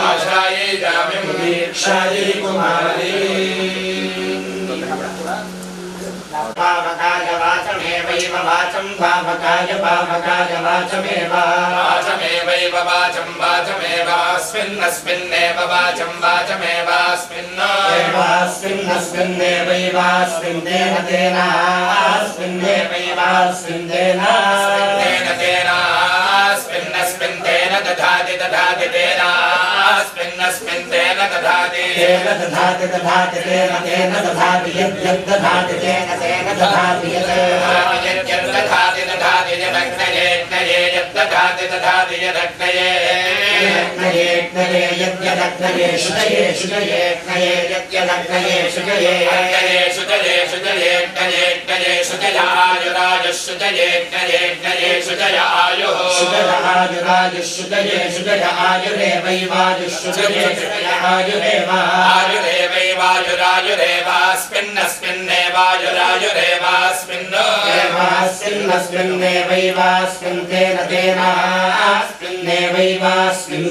आशायै जामिम् दीक्षायै कुमारी पावकाय वाचमेवैव वाचम् पावकाय वाचमेव वाचमेवैव वाचम् वाचमेवास्मिन्नस्मिन्नेव वाचम् वाचमेवास्मिन् एवास्मिन्नस्मिन्नेवैवास्मिन्नेन तेनास्मिन्नेवैवास्मिन्नेन तेनास्मिन्नस्मिन् तेन दधाति दधाति तेनास्मिन्नस्मिन् तेन दधाति तेन दधाति दधाति तेन तेन दधाति यद्यद्दधाति तेन तेन दधाति यत् यद्यद्दधाति दधाति यदग्नये यद्दधाति दधाति यदग्नये यज्ञये यद्यदग्नये शुचये शुचये यज्ञये यद्यदग्नये शुचये अग्नये शुचये शुचये यज्ञये शुचयायुरायुः शुचये यज्ञये शुचय आयुः शुचयायुरायुः शुचये शुचय आयुरेवैवायुः शुचये शुचय आयुरेव आयुरेवैवा एवायुरायुरेवास्मिन्नस्मिन्नेवायुरायुरेवास्मिन्नो एवास्मिन्नस्मिन्नेवैवास्मिन् तेन तेनास्मिन्नेवैवास्मिन् अस्मिन्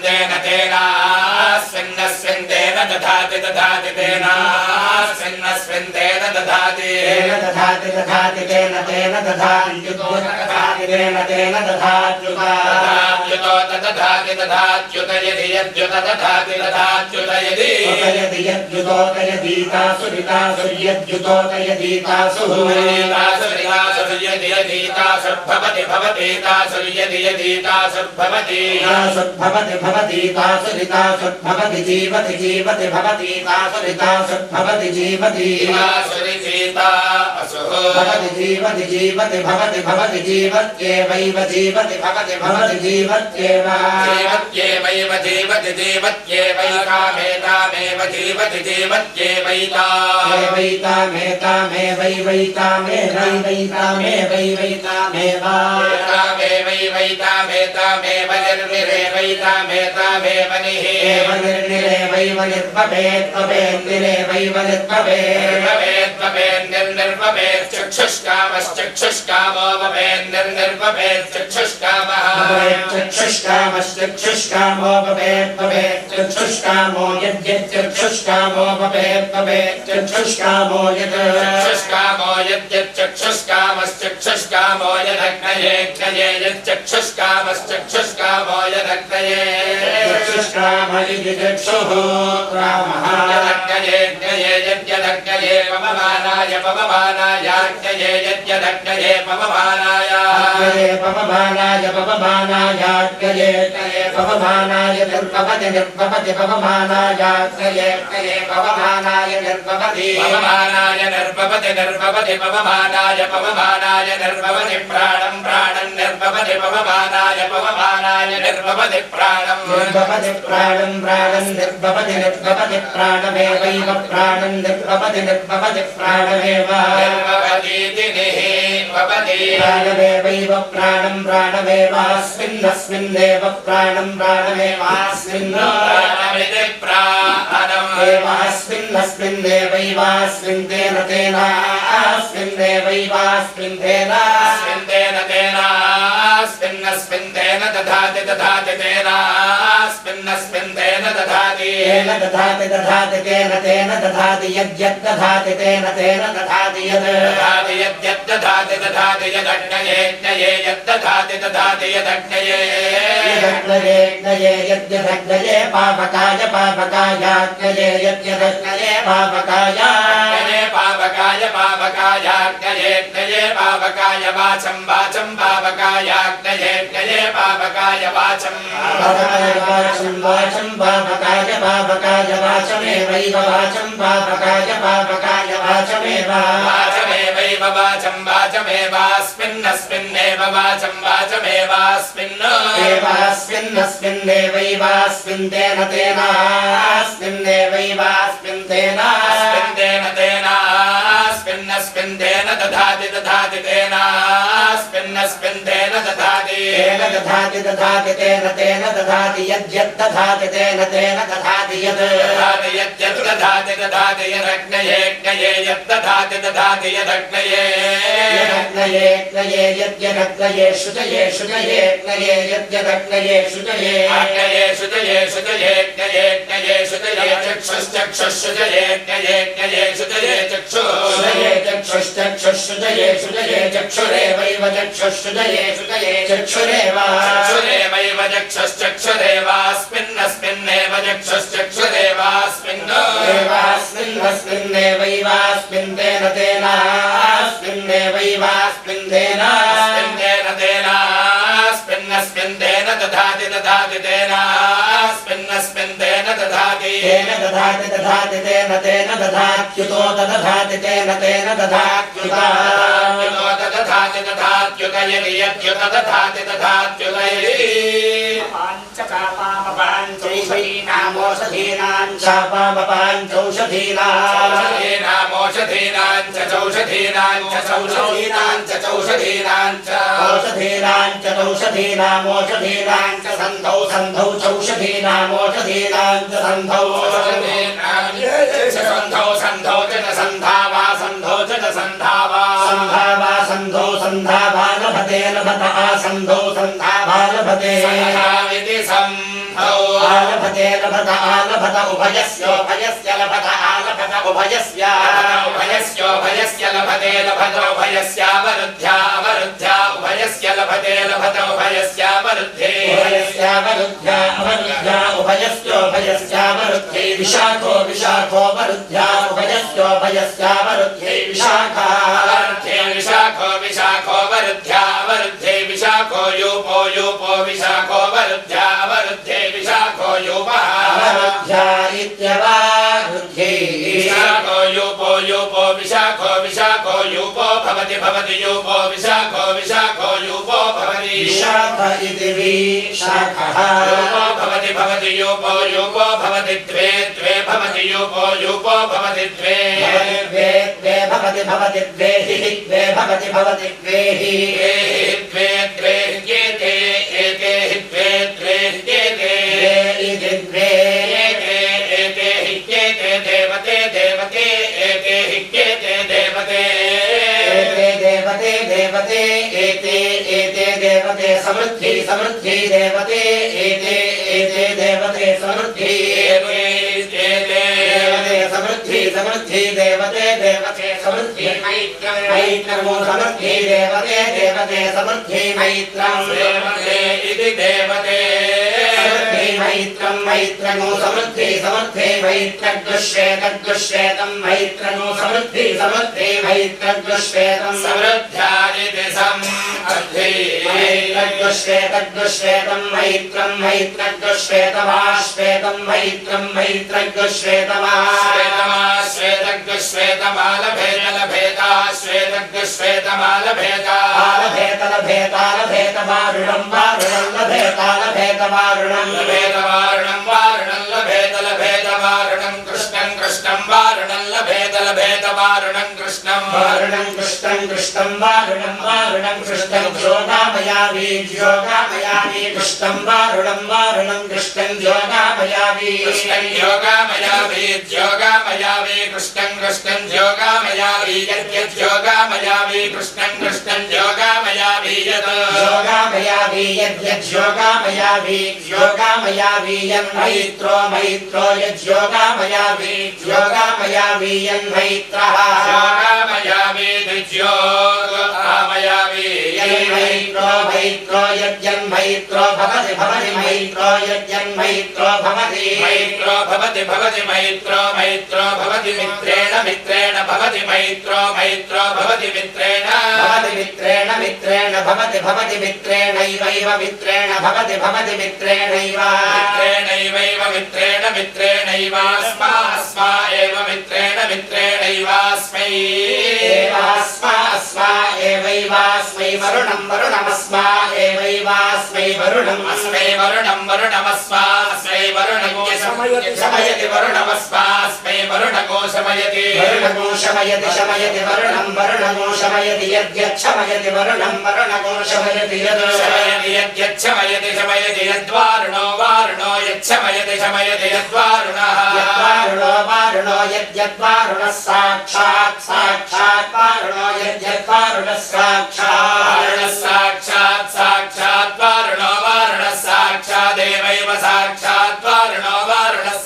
तेन तेनास्मिन्नस्मिन् तेन दधाति दधाति तेनास्मिन्नस्मिन् तेन दधाति दधाति दधाति तेन तेन दधात्युतो दधाति तेन तेन दधात्युतो दधाति दधात्युत यदि यद्युत दधाति दधात्युत यदि यद्युतोत यदीतासु ऋतासु यद्युतोत यदीतासु यदि यदीतासुर्भवति भवतीतासु यदि यदीतासुर्भवति भवतीतासु ऋतासुर्भवति जीवति जीवति भवतीतासु ऋतासुर्भवति जीवति भवति जीवति जीवति भवति भवति जीवत्येवैव जीवति भवति भवति जीवत्येव जीवत्येवैव जीवति जीवत्येवैकामेतामेव जीवति जीवत्येवैतामेवैवैतामेवैवैतामेवैतामेवैवैतामेवैवैतामेव निर्निरेवैतामेतामेतामेव निर्निरेवैव निर्भवेत्भवेन्निरेवैव निर्भवेत् चक्षुष्कामश्चक्षुष्कामो भवेत् चक्षुष्कामः चक्षुष्कामश्चक्षुष्कामो भवेत् चक्षुष्कामो यद्यच्चक्षुष्कामो भवेत् चक्षुष्कामो यद्यच्चक्षुष्कामश्चक्षुष्कामो यदग्नये यच्चक्षुष्कामश्चक्षुष्कामो यदग्नये चक्षुष्काम इति चक्षुः रामः यदग्नये यद्यदग्नये पवमानाय पवमानायाग्नये यद्यदग्नये पवमानाय पवमानायाग्नये पवमानाय निर्भवति निर्भवति पवमानायाग्नये पवमानाय निर्भवति निर्भवति पवमानाय निर्भवति प्राणं निर्भवति पवमानाय निर्भवति प्राणं निर्भवति प्राणमेवैव प्राणं निर्भवति प्राणमेव प्राणमेवैव प्राणमेवास्मिन्नस्मिन्नेव प्राणं प्राणमेवास्मिन् एवास्मिन्नस्मिन्नेवैवास्मिन् तेन तेनास्मिन्नेवैवास्मिन् तेनास्मिन्नस्मिन् तेन दधाति दधाति तेनास्मिन्नस्मिन् तेन दधाति दधाति तेन तेन दधाति यद्यद्दधाति तेन तेन दधाति यद्यद्दधाति दधाति यदग्नये यद्दधाति दधाति यदग्नये यद्यदग्नये पावकाय पावकायाग्नये यद्यदग्नये पावकाय पावकायाग्नये पावकाय वाचं पावकायाग्नये पावकाय वाचं पावकाय वाचमेवैव वाचं पावकाय वाचमेव वाचमेवास्मिन्नस्मिन्नेव वाचं वाचमेवास्मिन् एवास्मिन्नस्मिन्नेवैवास्मिन् तेन तेनास्मिन्नेवैवास्मिन् तेनास्मिन्नस्मिन् तेन दधाति दधाति तेनास्मिन्नस्मिन् तेन दधाति दधाति तेन तेन दधाति यद्यद्दधाति तेन तेन दधाति यद्यद्दधाति दधाति यदग्नये यद्दधाति दधाति यदग्नये यद्यदग्नये शुचये यद्यदग्नये शुचये चक्षुश्चक्षुश्चये चक्षुश्चक्षुश्चये चक्षुरेवैव चक्षुश्चये चक्षुरेवैव चक्षुश्चक्षुरेवास्मिन्नस्मिन्नेव चक्षुश्चक्षुरेवास्मिन्नस्मिन्नेवैवास्मिन् तेन तेनास्मिन्नेवैवास्मिन् तेनास्मिन्नस्मिन् तेन दधाति दधाति तेनास्मिन्नस्मिन् तेन दधाति तेन दधात्युतो दधाति तेन दधात्युत यदि यद्युत दधाति दधात्युत यदि पाञ्चौषधीनां सन्धौ चौषधीनामोषधीनां सन्धौ सन्धौ च सन्धावा सन्धौ च सन्धावा सन्धावा सन्धौ सन्धावा लभते लभत आसन्धौ सन्धावा लभते सन्धाविति सन्धौ आलभते लभत आलभत उभयस्योभयस्य लभत आलभत उभयस्य उभयस्योभयस्य लभते लभत उभयस्यावरुद्ध्या उभयस्य लभते लभत उभयस्यावरुद्धे उभयस्योभयस्यावरुद्धे विशाखो वरुद्ध्या उभयस्योभयस्यावरुद्धे विशाखा विशाखो वरुद्ध्या वरुद्धे विशाखो यूपो विशाखो वरुद्ध्या वरुद्धे विशाखो यूपः वरुद्ध्या इत्यवारुद्धे विशाखो यूपो विशाखो यूपो भवति यूपो विशाखो यूपो भवति विशाख इति विशाखः यूपो भवति यूपो भवति द्वे भवति यूपो भवति द्वे भवति द्वे हि द्वे भवति द्वे हि द्वे एते हि द्वे एते इति द्वे एते हि देवते एते हि देवते एते देवते समृद्धि देवते एते देवते समृद्धि समृद्धि देवते समृद्धि मैत्रमो समृद्धि देवते समृद्धि मैत्रम् इति देवते मैत्रमो समृद्धि मैत्रगुश्वेतं मैत्रमो समृद्धि मैत्रगुश्वेतं समृद्ध्यादिति समृद्धि मैत्रगुश्वेतं मैत्रगुश्वेतमाश्वेतं मैत्रगुश्वेतमा श्वेतमालभेता श्वेतमालभेता लभेतवारुणं लभेतवारुणं वारुणं कृष्णं वारुणं लभेतवारुणं कृष्णं वारुणं कृष्णं योगामयामि कृष्णं वारुणं कृष्णं योगामयामि कृष्णं योगामयामि यद्योगामयामि कृष्णं योगामयामि योगामयामि यन्मैत्रो यद्योगामयामि यन्मैत्रः योगामयामि द्विजोगामयामि मैत्रो यद्यन्मैत्रो भवति मैत्रो यद्यन्मैत्रो भवति मैत्रो भवति मित्रेण भवति मैत्रो भवति मित्रेण भवति मित्रेणैव मित्रेण भवति मित्रेणैव मित्रेणैवास्मा एव मित्रेणैवास्मै अस्मा एवैवास्मै वरुणमस्मा एवैवास्मै अस्मै वरुणमस्मास्मै वरुणको शमयति वरुणमस्मास्मै वरुणको शमयति वरुणको शमयति यद्यच्छमयति वरुणको शमयति शमयति यद्वारुणो यच्छमयति यद्वारुणः वारुणो यद्यद्वारुणः साक्षात् वारुणो यद्यद्वारुणः साक्षात् वारुणो साक्षादेवैव साक्षात् वारुणो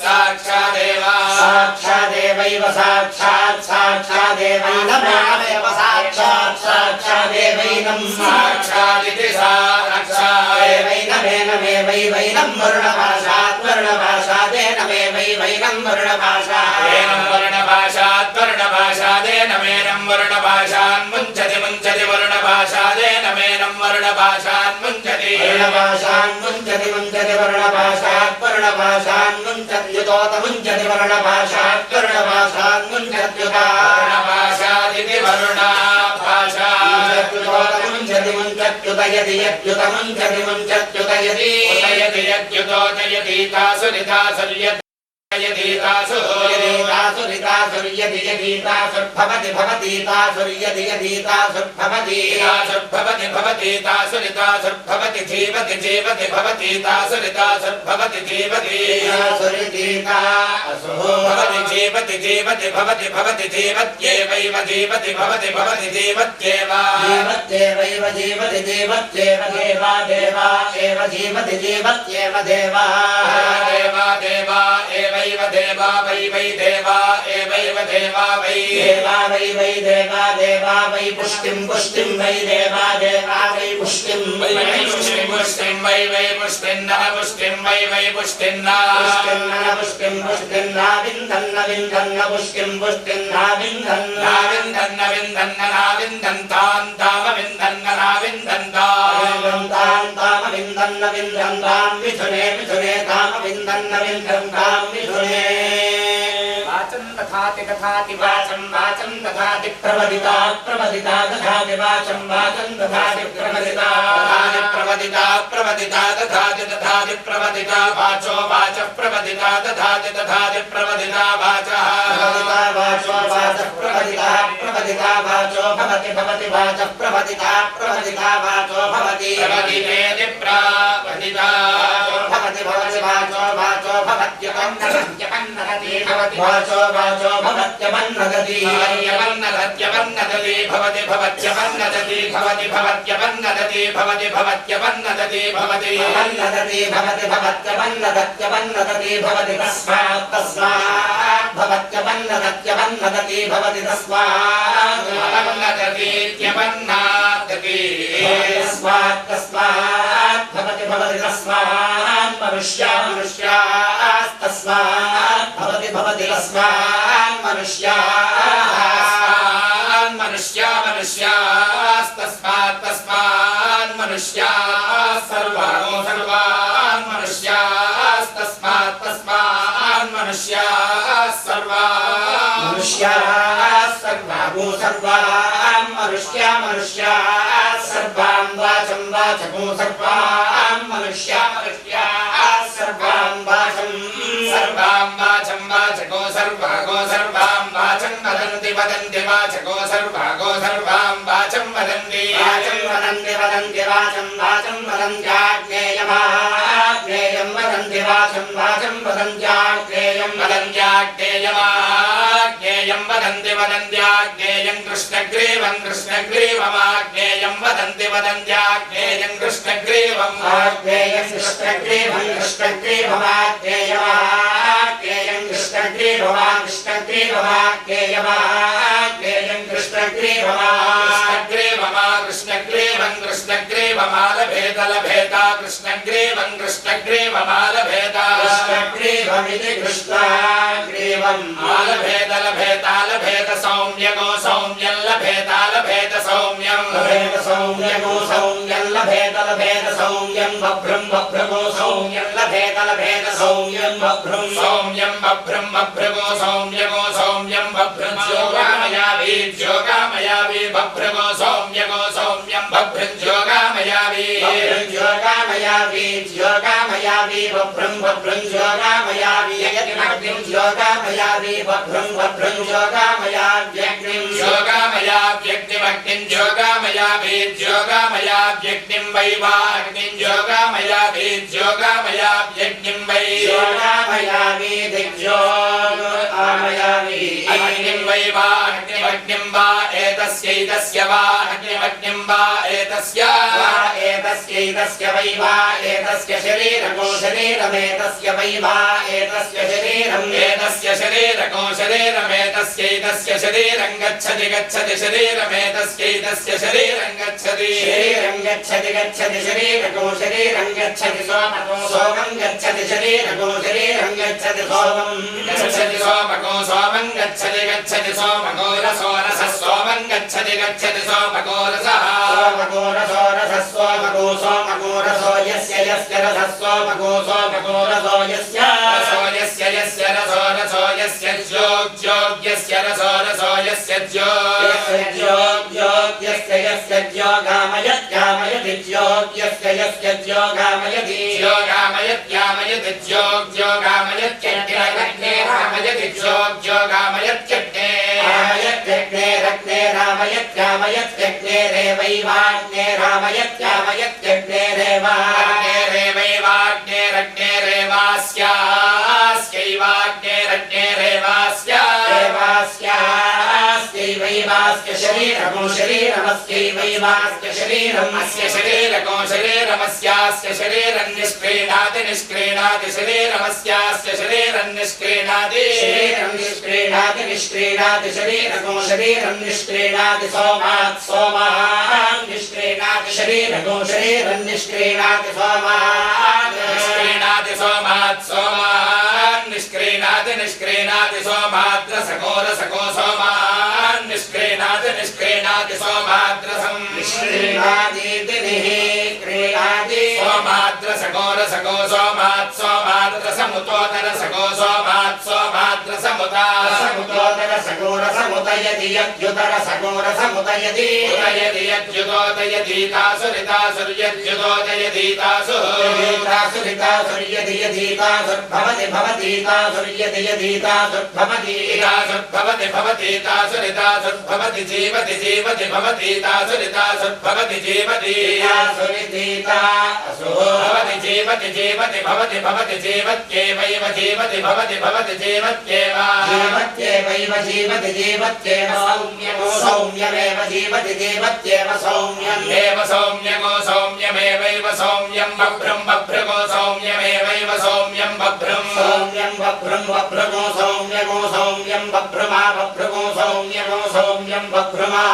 साक्षादेव साक्षादेवैव साक्षादेवैनमेव साक्षादेवैनं साक्षादिति साक्षादेवैनमेवैवैनं वर्णभाषादेनमेवैवैनं वर्णभाषादेनमेनं वर्णभाषान् मुञ्चति वर्णभाषादेनमेनं वर्णभाषान् मुञ्चति वर्णभाषान् मुञ्चत्युतोत मुञ्चति वर्णभाषात् वर्णभाषान् मुञ्चत्युता वर्णभाषादिति वर्णभाषा मुञ्चत्युतयति यद्युत मुञ्चति मुञ्चत्युतयति यद्युतोदयति तासुरितासुर्यत् यदीतासुर्भवति भवतीतासुर्यदि यदीतासुर्भवति तासुरितासुर्भवति जीवति जीवति भवतीतासुरितासुर्भवति जीवति भवति जीवति जीवति भवति भवति जीवत्येवैव जीवति भवति भवति जीवत्येव जीवत्येवैव जीवति जीवत्येव देवा देवा एव जीवति जीवत्येव देवा देवा देवा एवैव देवा वै वै देवा एवैव देवा वै देवा वै वै देवा देवा वै पुष्टिं पुष्टिं वै देवा देवा वै पुष्टिं वै वै पुष्टिं पुष्टिं वै वै पुष्टिन्न पुष्टिं वै वै पुष्टिन्न पुष्टिं पुष्टिन्न विन्दन्न विन्दन्न पुष्टिं पुष्टिन्न विन्दन्न नाविन्दन्न विन्दन्न नाविन्दन्तां ताम विन्दन्न नाविन्दन्तां ताम विन्दन्न विन्दन्तां मिथुने मिथुने ताम विन्दन्न विन्दन्तां मिथुने वाचं तथाति तथाति वाचं वाचं तथाति प्रवदिता प्रवदिता तथाति वाचं वाचं तथाति प्रवदिता प्रवदिता प्रवदिता तथाति तथाति प्रवदिता वाचो वाचः प्रवदिता तथाति तथाति प्रवदिता वाचः प्रवदिता वाचो वाचः प्रवदिता प्रवदिता वाचो भवति भवति वाचः प्रवदिता प्रवदिता वाचो भवति प्रवदितेति प्रवदिता भवति भवति वाचो वाचो भवत्यपन्नदति भवति वाचो वाचो भवत्यपन्नदति यवन्नदत्यवन्नदति भवति भवत्यवन्नदति भवति भवत्यवन्नदति भवति भवत्यवन्नदति भवति वन्नदति भवति भवत्यवन्नदत्यवन्नदति भवति तस्मात् तस्मात् भवत्यवन्नदत्यवन्नदति भवति तस्मात् वन्नदतीत्यवन्नादति तस्मात् तस्मात् भवति भवति तस्मात् मनुष्या मनुष्यास्तस्मात् भवति भवति तस्मात् मनुष्याः मनुष्या मनुष्यास्तस्मात् तस्मात् मनुष्याः सर्वाणो सर्वान् मनुष्यास्तस्मात् तस्मात् मनुष्याः सर्वान् मनुष्याः सर्वाणो सर्वान् मनुष्या मनुष्याः सर्वान् वाचं वाचको सर्वान् मनुष्या मनुष्याः सर्वान् वाचं सर्वान् वाचं वाचको सर्वागो सर्वान् वाचं वदन्ति वदन्ति वाचको सर्वागो सर्वान् वाचं वदन्ति वाचं वदन्ति वदन्ति वाचं वाचं वदन्त्याज्ञेयमाज्ञेयं वदन्ति वाचं वाचं वदन्त्याज्ञेयं वदन्त्याज्ञेयमाज्ञेयं वदन्ति वदन्त्याज्ञेयं कृष्णग्रीवं कृष्णग्रीवमाज्ञेयं वदन्ति वदन्त्याज्ञेयं कृष्णग्रीवम् आज्ञेयं कृष्णग्रीवं कृष्णग्रीवमाज्ञेयमाज्ञेयं कृष्णग्रीवमा कृष्णग्रीवमाज्ञेयमाज्ञेयं कृष्णग्रीवमा कृष्णग्रीवमा कृष्णग्रीवं कृष्णग्रीवमालभेदलभेदा कृष्णग्रीवं कृष्णग्रीवमालभेदा कृष्णग्रीवमिति कृष्णाग्रीवम् आलभेदलभेदालभेद सौम्यगो सौम्यं लभेदालभेद सौम्यं लभेद सौम्यगो सौम्यं लभेद लभेद सौम्यं बभ्रं बभ्रगो सौम्यं लभेद लभेद सौम्यं बभ्रं सौम्यं बभ्रं बभ्रगो सौम्यगो सौम्यं बभ्रं ज्योगामयावि ज्योगामयावि बभ्रगो सौम्यगो सौम्यं बभ्रं ज्योगामयावि ज्योगामयावि ज्योगामयावि बभ्रं बभ्रं ज्योगामयावि यज्ञमग्निं ज्योगामयावि बभ्रं बभ्रं ज्योगामयाव्यग्निं ज्योगामयाव्यग्निमग्निं ज्योगामयावि ज्योगामयाव्यग्निं वै वा अग्निं ज्योगामयावि ज्योगामयाव्यग्निं वै ज्योगामयावि दिग्ज्योगामयावि अग्निं वै वा अग्निमग्निं वा एतस्यैतस्य वा अग्निमग्निं वा एतस्य एतस्यैतस्य वै वा एतस्य शरीरको शरीरमेतस्य वै वा एतस्य शरीरम् एतस्य शरीरको शरीरमेतस्यैतस्य शरीरं गच्छति गच्छति शरीरमेतस्यैतस्य शरीरं गच्छति शरीरं गच्छति गच्छति शरीरको शरीरं गच्छति सोमको सोमं गच्छति शरीरको शरीरं गच्छति सोमं गच्छति सोमको सोमं गच्छति गच्छति सोमको रसो रसः सोमं गच्छति गच्छति सोमको रसः सोमको रसो रसः सोमको सोमको रसो यस्य यस्य रसः सोमको सोमको रसो यस्य यस्य रसो रसो यस्य ज्योग्यस्य रसो रसो यस्य ज्योग्यस्य यस्य ज्योगामयत् गामयति ज्योग्यस्य यस्य ज्योगामयति ज्योगामयत् गामयति ज्योग्योगामयत् ज्यो गामयत्यग्ने रामयत्यग्ने रग्ने रामयत्यामयत्यग्ने रेवैवाग्ने रामयत्यामयत्यग्ने अग्ने रेवैवाग्ने रग्ने रेवास्यास्यैवाग्ने रग्ने रेवास्यैवैवास्य शरीरमो शरीरमस्यैवैवास्य शरीरम् अस्य शरीरको शरीरमस्यास्य शरीरं निष्क्रीणाति निष्क्रीणाति शरीरमस्यास्य शरीरं निष्क्रीणाति शरीरं निष्क्रीणाति निष्क्रीणाति शरीरको शरीरं निष्क्रीणाति सोमात् सोमात् निष्क्रीणाति शरीरको शरीरं निष्क्रीणाति सोमात् निष्क्रीणाति सोमात् सोमान् निष्क्रीणाति निष्क्रीणाति सोमाद्रसको रसको सोमान् निष्क्रीणाति निष्क्रीणाति सोमाद्रसं निष्क्रीणातीति निष्क्रीणाति सोमाद्रसको रसको सोमात् सोमाद्रसमुतोदरसको सोमात् सोमाद्रसमुता समुदयति यद्युतरसगोरसमुदयति उदयति यद्युतोदयतीतासुरितासुर्यद्युतोदयतीतासु सुरितासुर्यति यदीतासुर्भवति भवतीतासुर्यति यदीतासुर्भवति भवति भवतीतासुरितासुर्भवति जीवति जीवति भवतीतासुरितासुर्भवति जीवति भवति जीवति जीवति भवति भवति जीवत्येवैव जीवति भवति भवति जीवत्येव जीवत्येवैव जीवति जीवत्येव सौम्यमो सौम्यमेव जीवति जीवत्येव सौम्यम् एव सौम्यमो सौम्यमेवैव सौम्यं बभ्रं बभ्रगो सौम्यमेवैव सौम्यं बभ्रं सौम्यं बभ्रं बभ्रगो सौम्यगो सौम्यं बभ्रमा बभ्रगो सौम्यगो सौम्यं बभ्रमा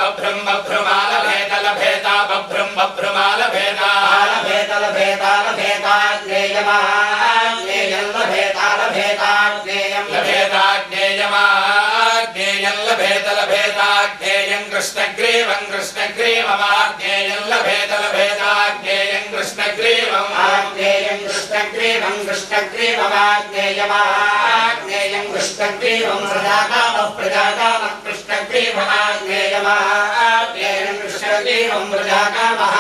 बभ्रं बभ्रमालभेदलभेदा बभ्रं बभ्रमालभेदा ज्ञेयं लभेदलभेदाज्ञेयं कृष्णग्रीवं कृष्णग्रीवमाज्ञेयं लभेदलभेदाज्ञेयं कृष्णग्रीवम् आज्ञेयं कृष्णग्रीवं कृष्णग्रीवमाज्ञेयं कृष्णग्रीवं प्रजाकामः कृष्णग्रीवमाज्ञेयं कृष्णग्रीवं प्रजाकामः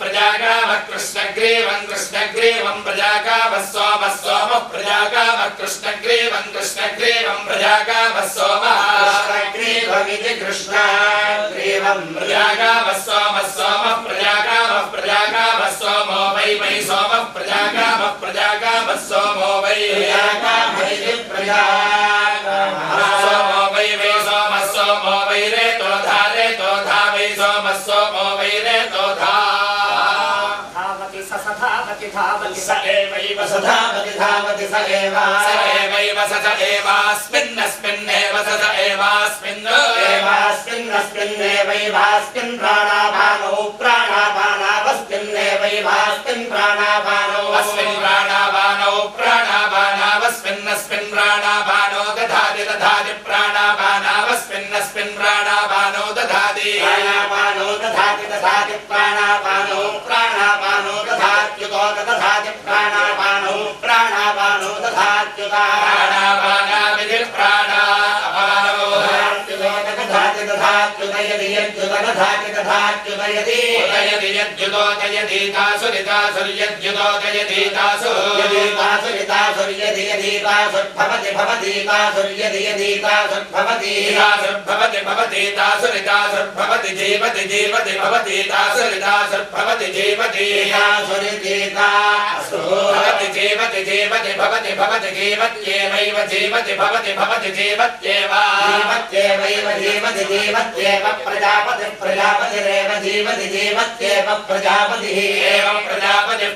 प्रजाकामः कृष्णग्रीवं कृष्णग्रीवं प्रजाकामः सोमः सोमः प्रजाकामः कृष्णग्रीवं कृष्णग्रीवं प्रजाकामः सोमः कृष्णग्रीवमिति कृष्णग्रीवं प्रजाकामः सोमः सोमः प्रजाकामः सोमो वै वै सोमः प्रजाकामः सोमो वै सोमो वै वै सोमः सोमो वै रेतो धा वै सोमः सोमो वै रेतो धा स एवैव स धावति धावति स एव स एवैव स एवास्मिन्नस्मिन्नेव स एवास्मिन्नस्मिन्नेवैवास्मिन् प्राणापानौ प्राणापानावस्मिन्नेवैवास्मिन् प्राणापानौ अस्मिन् प्राणापानौ प्राणापानावस्मिन्नस्मिन् प्राणापानो दधाति दधाति प्राणापानावस्मिन्नस्मिन् प्राणापानो दधाति प्राणापानो दधाति दधाति प्राणापानो प्राणापानो दधात्युतो दधाति प्राणापानो प्राणापानो दधात्युता प्राणापानाविधिः प्राणापानो दधाति दधात्युदयति यद्युत दधाति दधात्युदयति उदयति यद्युतोदयतीतासुरितासुर्यद्युतोदयतीतासु यदीतासुरितासुर्यति यदीतासुर्भवति भवतीतासुर्यति यदीतासुर्भवति तासुर्भवति भवतीतासुरितासुर्भवति जीवति जीवति भवतीतासुरितासुर्भवति जीवति भवति जीवति जीवति भवति भवति जीवत्येवैव जीवति भवति भवति जीवत्येव जीवत्येवैव जीवति जीवत्येव प्रजापतिः प्रजापतिरेव जीवति जीवत्येव प्रजापतिः एवं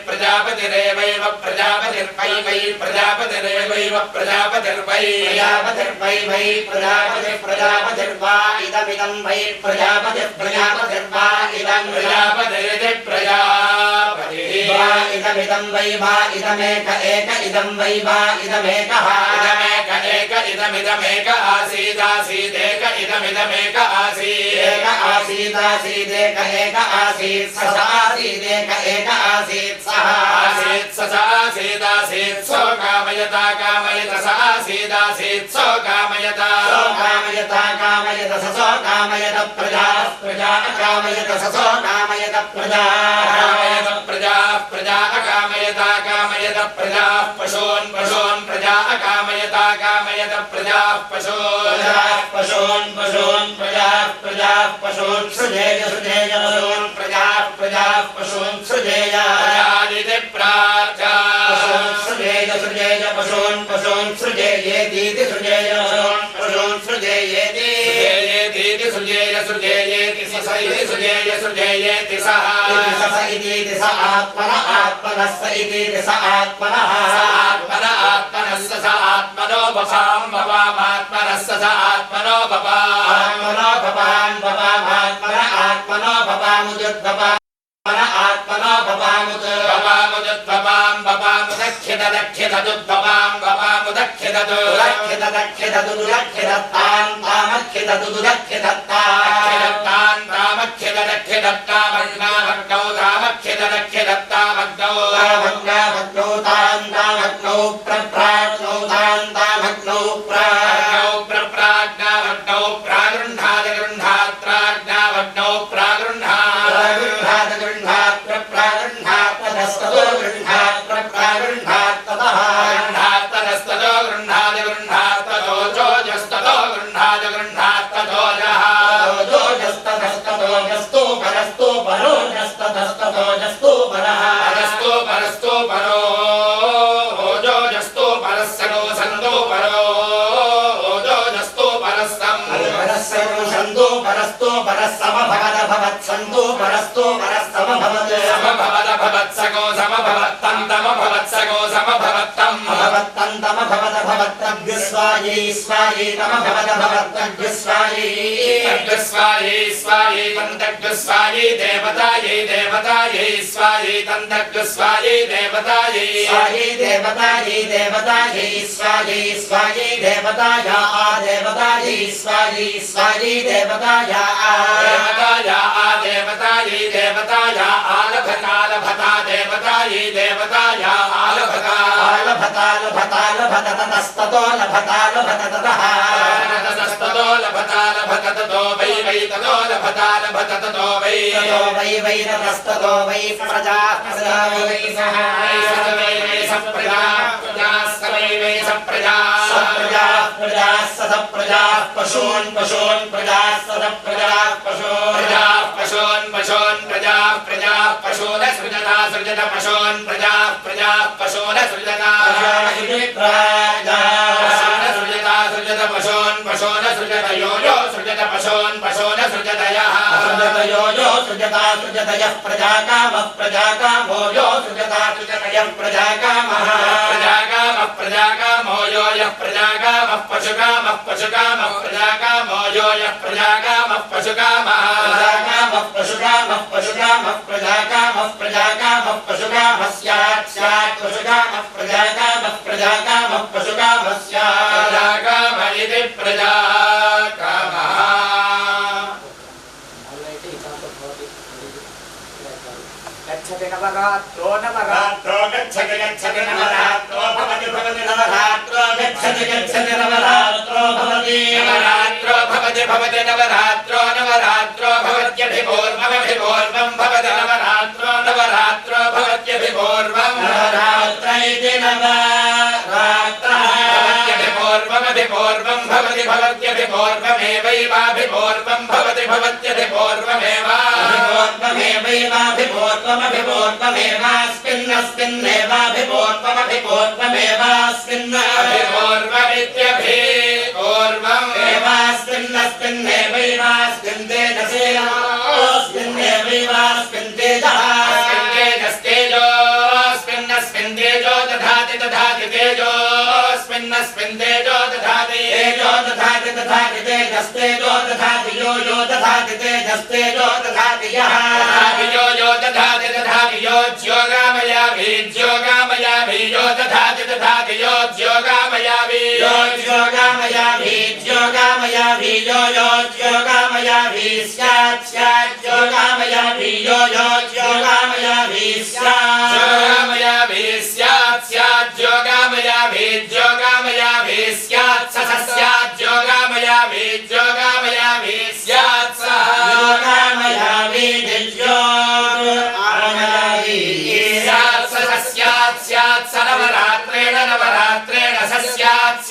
प्रजापतिरेवैव प्रजापतिर्वै वै प्रजापतिरेवैव प्रजापतिर्वै प्रजापतिर्वै प्रजापतिर्वा इदमिदं वै प्रजापतिर्वा इदं प्रजापतिरिति प्रजापतिः इदमिदं वै वा इदमेक एक इदं वै वा इदमेकः इदमेक आसीदासीदेक इदमिदमेक आसीत् आसीदासीदेक एक आसीत् स आसीदेक एक आसीत् सः आसीत् स आसीदासीत् सो कामयता कामयत स आसीदासीत् सो कामयता कामयत स सो कामयत प्रजा कामयत स सो कामयत प्रजा प्रजा अकामयता कामयत प्रजा पशून् प्रजा प्रजायत प्रजाः पशून् प्रजाः पशून् सृजेय पशून् प्रजाः पशून् सृजेय प्रजादिति प्राजा सृजेय पशून् सृजेयेति पशून् सृजेयेति सृजेयेति सृजेयेति सः इति स आत्मनः स इति स आत्मनः आत्मनस्य स आत्मनो भवामात्मनस्य स आत्मनो आत्मनो भवामुद्भवामुद्भवामुदक्षिण नवरात्रेण सस्यात्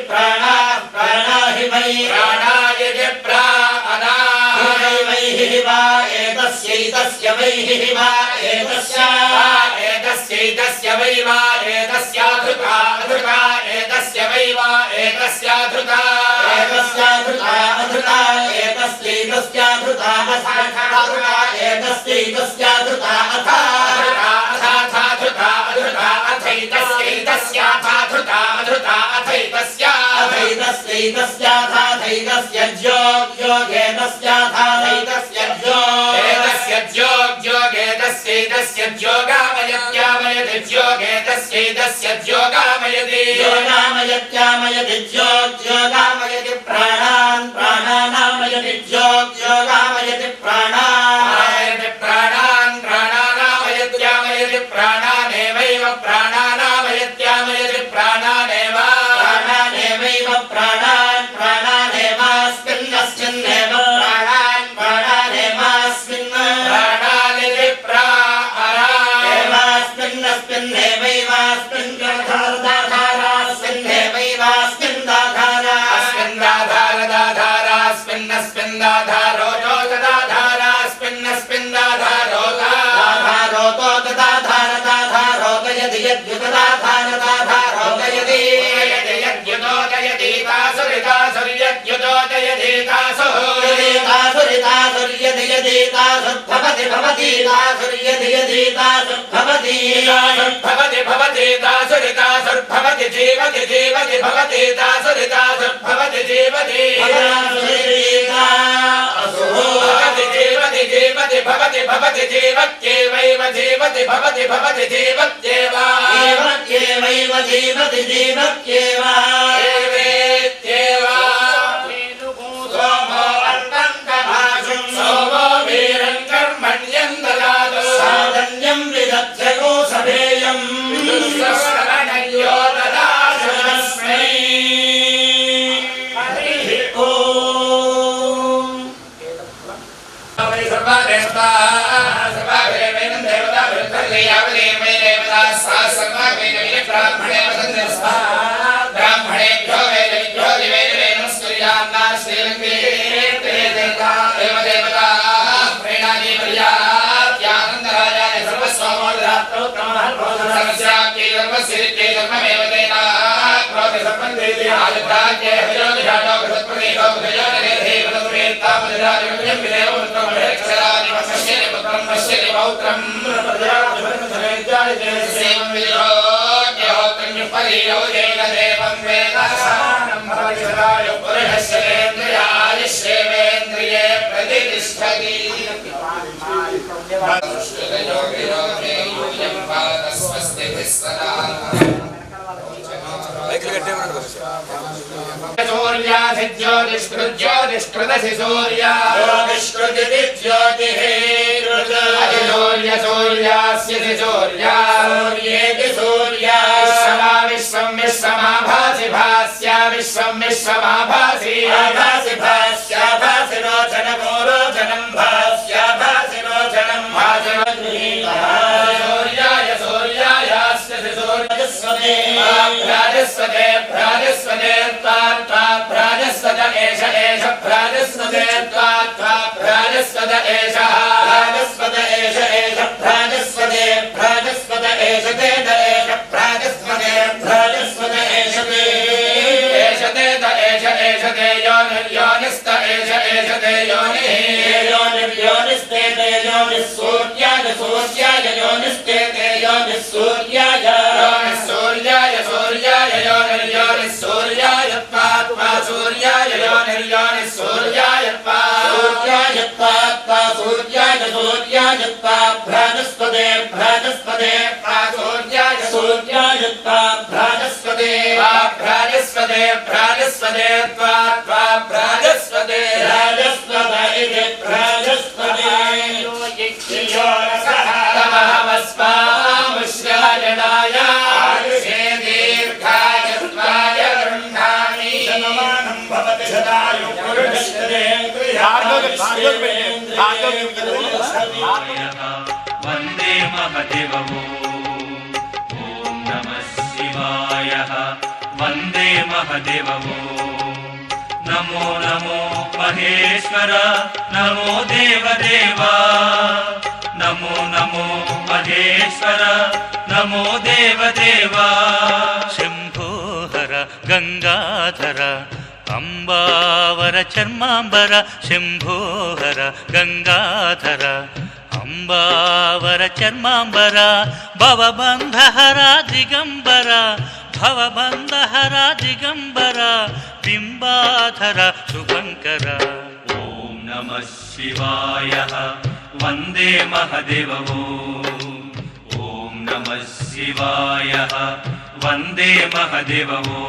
प्राणाः प्राणाहि वै प्राणायति प्राणाः वैहि वा एतस्यैतस्य वैहि वा एतस्यैतस्य वै वा एतस्याधृता अधृता एतस्य वै वा एतस्याधृता अधृता एतस्यैतस्याधृता अथाधृता एतस्यैतस्याधृता अथाधृता अधृता अथैतस्यैतस्याथाधृता अधृता अथैतस्यैतस्याथाथैतस्य ज्योगेतस्याथाथैतस्य ज्योगेतस्यैतस्य ज्योगामयत्यामयति ज्योगेतस्यैतस्य ज्योगामयति योगामयत्यामयति ज्योगामयति प्राणान् प्राणानामयति ज्योगामयति प्राणान् प्राणानामयत्यामयति प्राणानेवैव प्राणानामयत्यामयति प्राणानेव प्राणानेवास्मिन्नस्मिन्नेव प्राणानेवास्मिन् प्राणानिति प्राणानेवास्मिन्नस्मिन्नेवैवास्मिन् अस्मिन्दाधारदाधारास्मिन्नस्मिन्दाधारो यदि यद्युतदाधारदाधारोदयति भवति जीवति जीवति भवति तासुरितासुर्भवति जीवति जीवति भवति भवति जीवत्येवैव जीवति भवति भवति जीवत्येव जीवति जीवत्येव एवेत्येव सोमो अन्तं सोमो वीरं कर्मण्यं ददातु साधन्यं विदध्यगो सभेयम् शरणयो ददातु तस्मै ब्राह्मणेभ्यो वेदेभ्यो दिवेदेन स्तुर्यान्ना श्रीलङ्के देवता देवता प्रेणादि पर्यात्यानन्दराजाय सर्वस्वमोदरात्रोत्तमः सर्वस्यैते धर्ममेव तेना क्रोधि सम्बन्धेति आयुधाज्ञे हयोनिषाणो भृतप्रदेशो भृजोनिरेधे भृतप्रेत्तामनिराजगम्यं विदेव पुत्रमहेक्षरादि वशस्यनि पुत्रं वश्यनि पौत्रं सेवं विधोज्ञहोत्रं परियोजेन देवं वेदसानं भवति सदाय पुरुषस्येन्द्रियायुष्येवेन्द्रिये प्रतिष्ठति ज्योतिष्कृदसि सूर्या ज्योतिष्कृदिति ज्योतिः सूर्यास्यति सूर्या सूर्येति सूर्या विश्वं विश्वमाभासि भास्या विश्वं विश्वमाभासि आभासि भास्याभासि रोचनमो रोचनं भास्याभासि रोचनं सूर्याय सूर्यायास्यति सूर्यस्वते भ्राजस्वते भ्राजस्वते भ्राजस्वत एष एष भ्राजस्वते भ्राजस्वत एषः भ्राजस्वत एष एष भ्राजस्वते भ्राजस्वत एष ते एष भ्राजस्वते भ्राजस्वत एष ते योनिस्त एष ते योनिः योनिस्ते ते योनिः सूर्याय सूर्याय योनिस्ते ते योनिः सूर्याय सूर्याय सूर्याय योनिर्योनिः सूर्याय त्वा सूर्याय योनिर्योनिः सूर्याय सूर्याय त्वा सूर्याय सूर्याय त्वा भ्राजस्पदे भ्राजस्पदे सूर्याय सूर्याय त्वा भ्राजस्पदे भ्राजस्वते भ्राजस्वते त्वा भ्राजस्वते भ्राजस्पद इति भ्राजस्पदे तमहमस्मामुश्रायणाय आयुषे दीर्घाय त्वाय गृह्णामि शतमानं भवति शतायु वन्दे महदेवमो ॐ नमः शिवाय वन्दे महदेववो नमो नमो महेश्वर नमो देवदेवा नमो नमो महेश्वर नमो देवदेवा शम्भोहर गंगाधर अंबावर चर्मांबर शम्भोहर गंगाधर अंबावर चर्मांबर भवबंधहर दिगंबर भवबंधहर दिगंबर बिंबाधर शुभंकर ओम नमः शिवाय वंदे महदेववो ओम नमः शिवाय वंदे महदेववो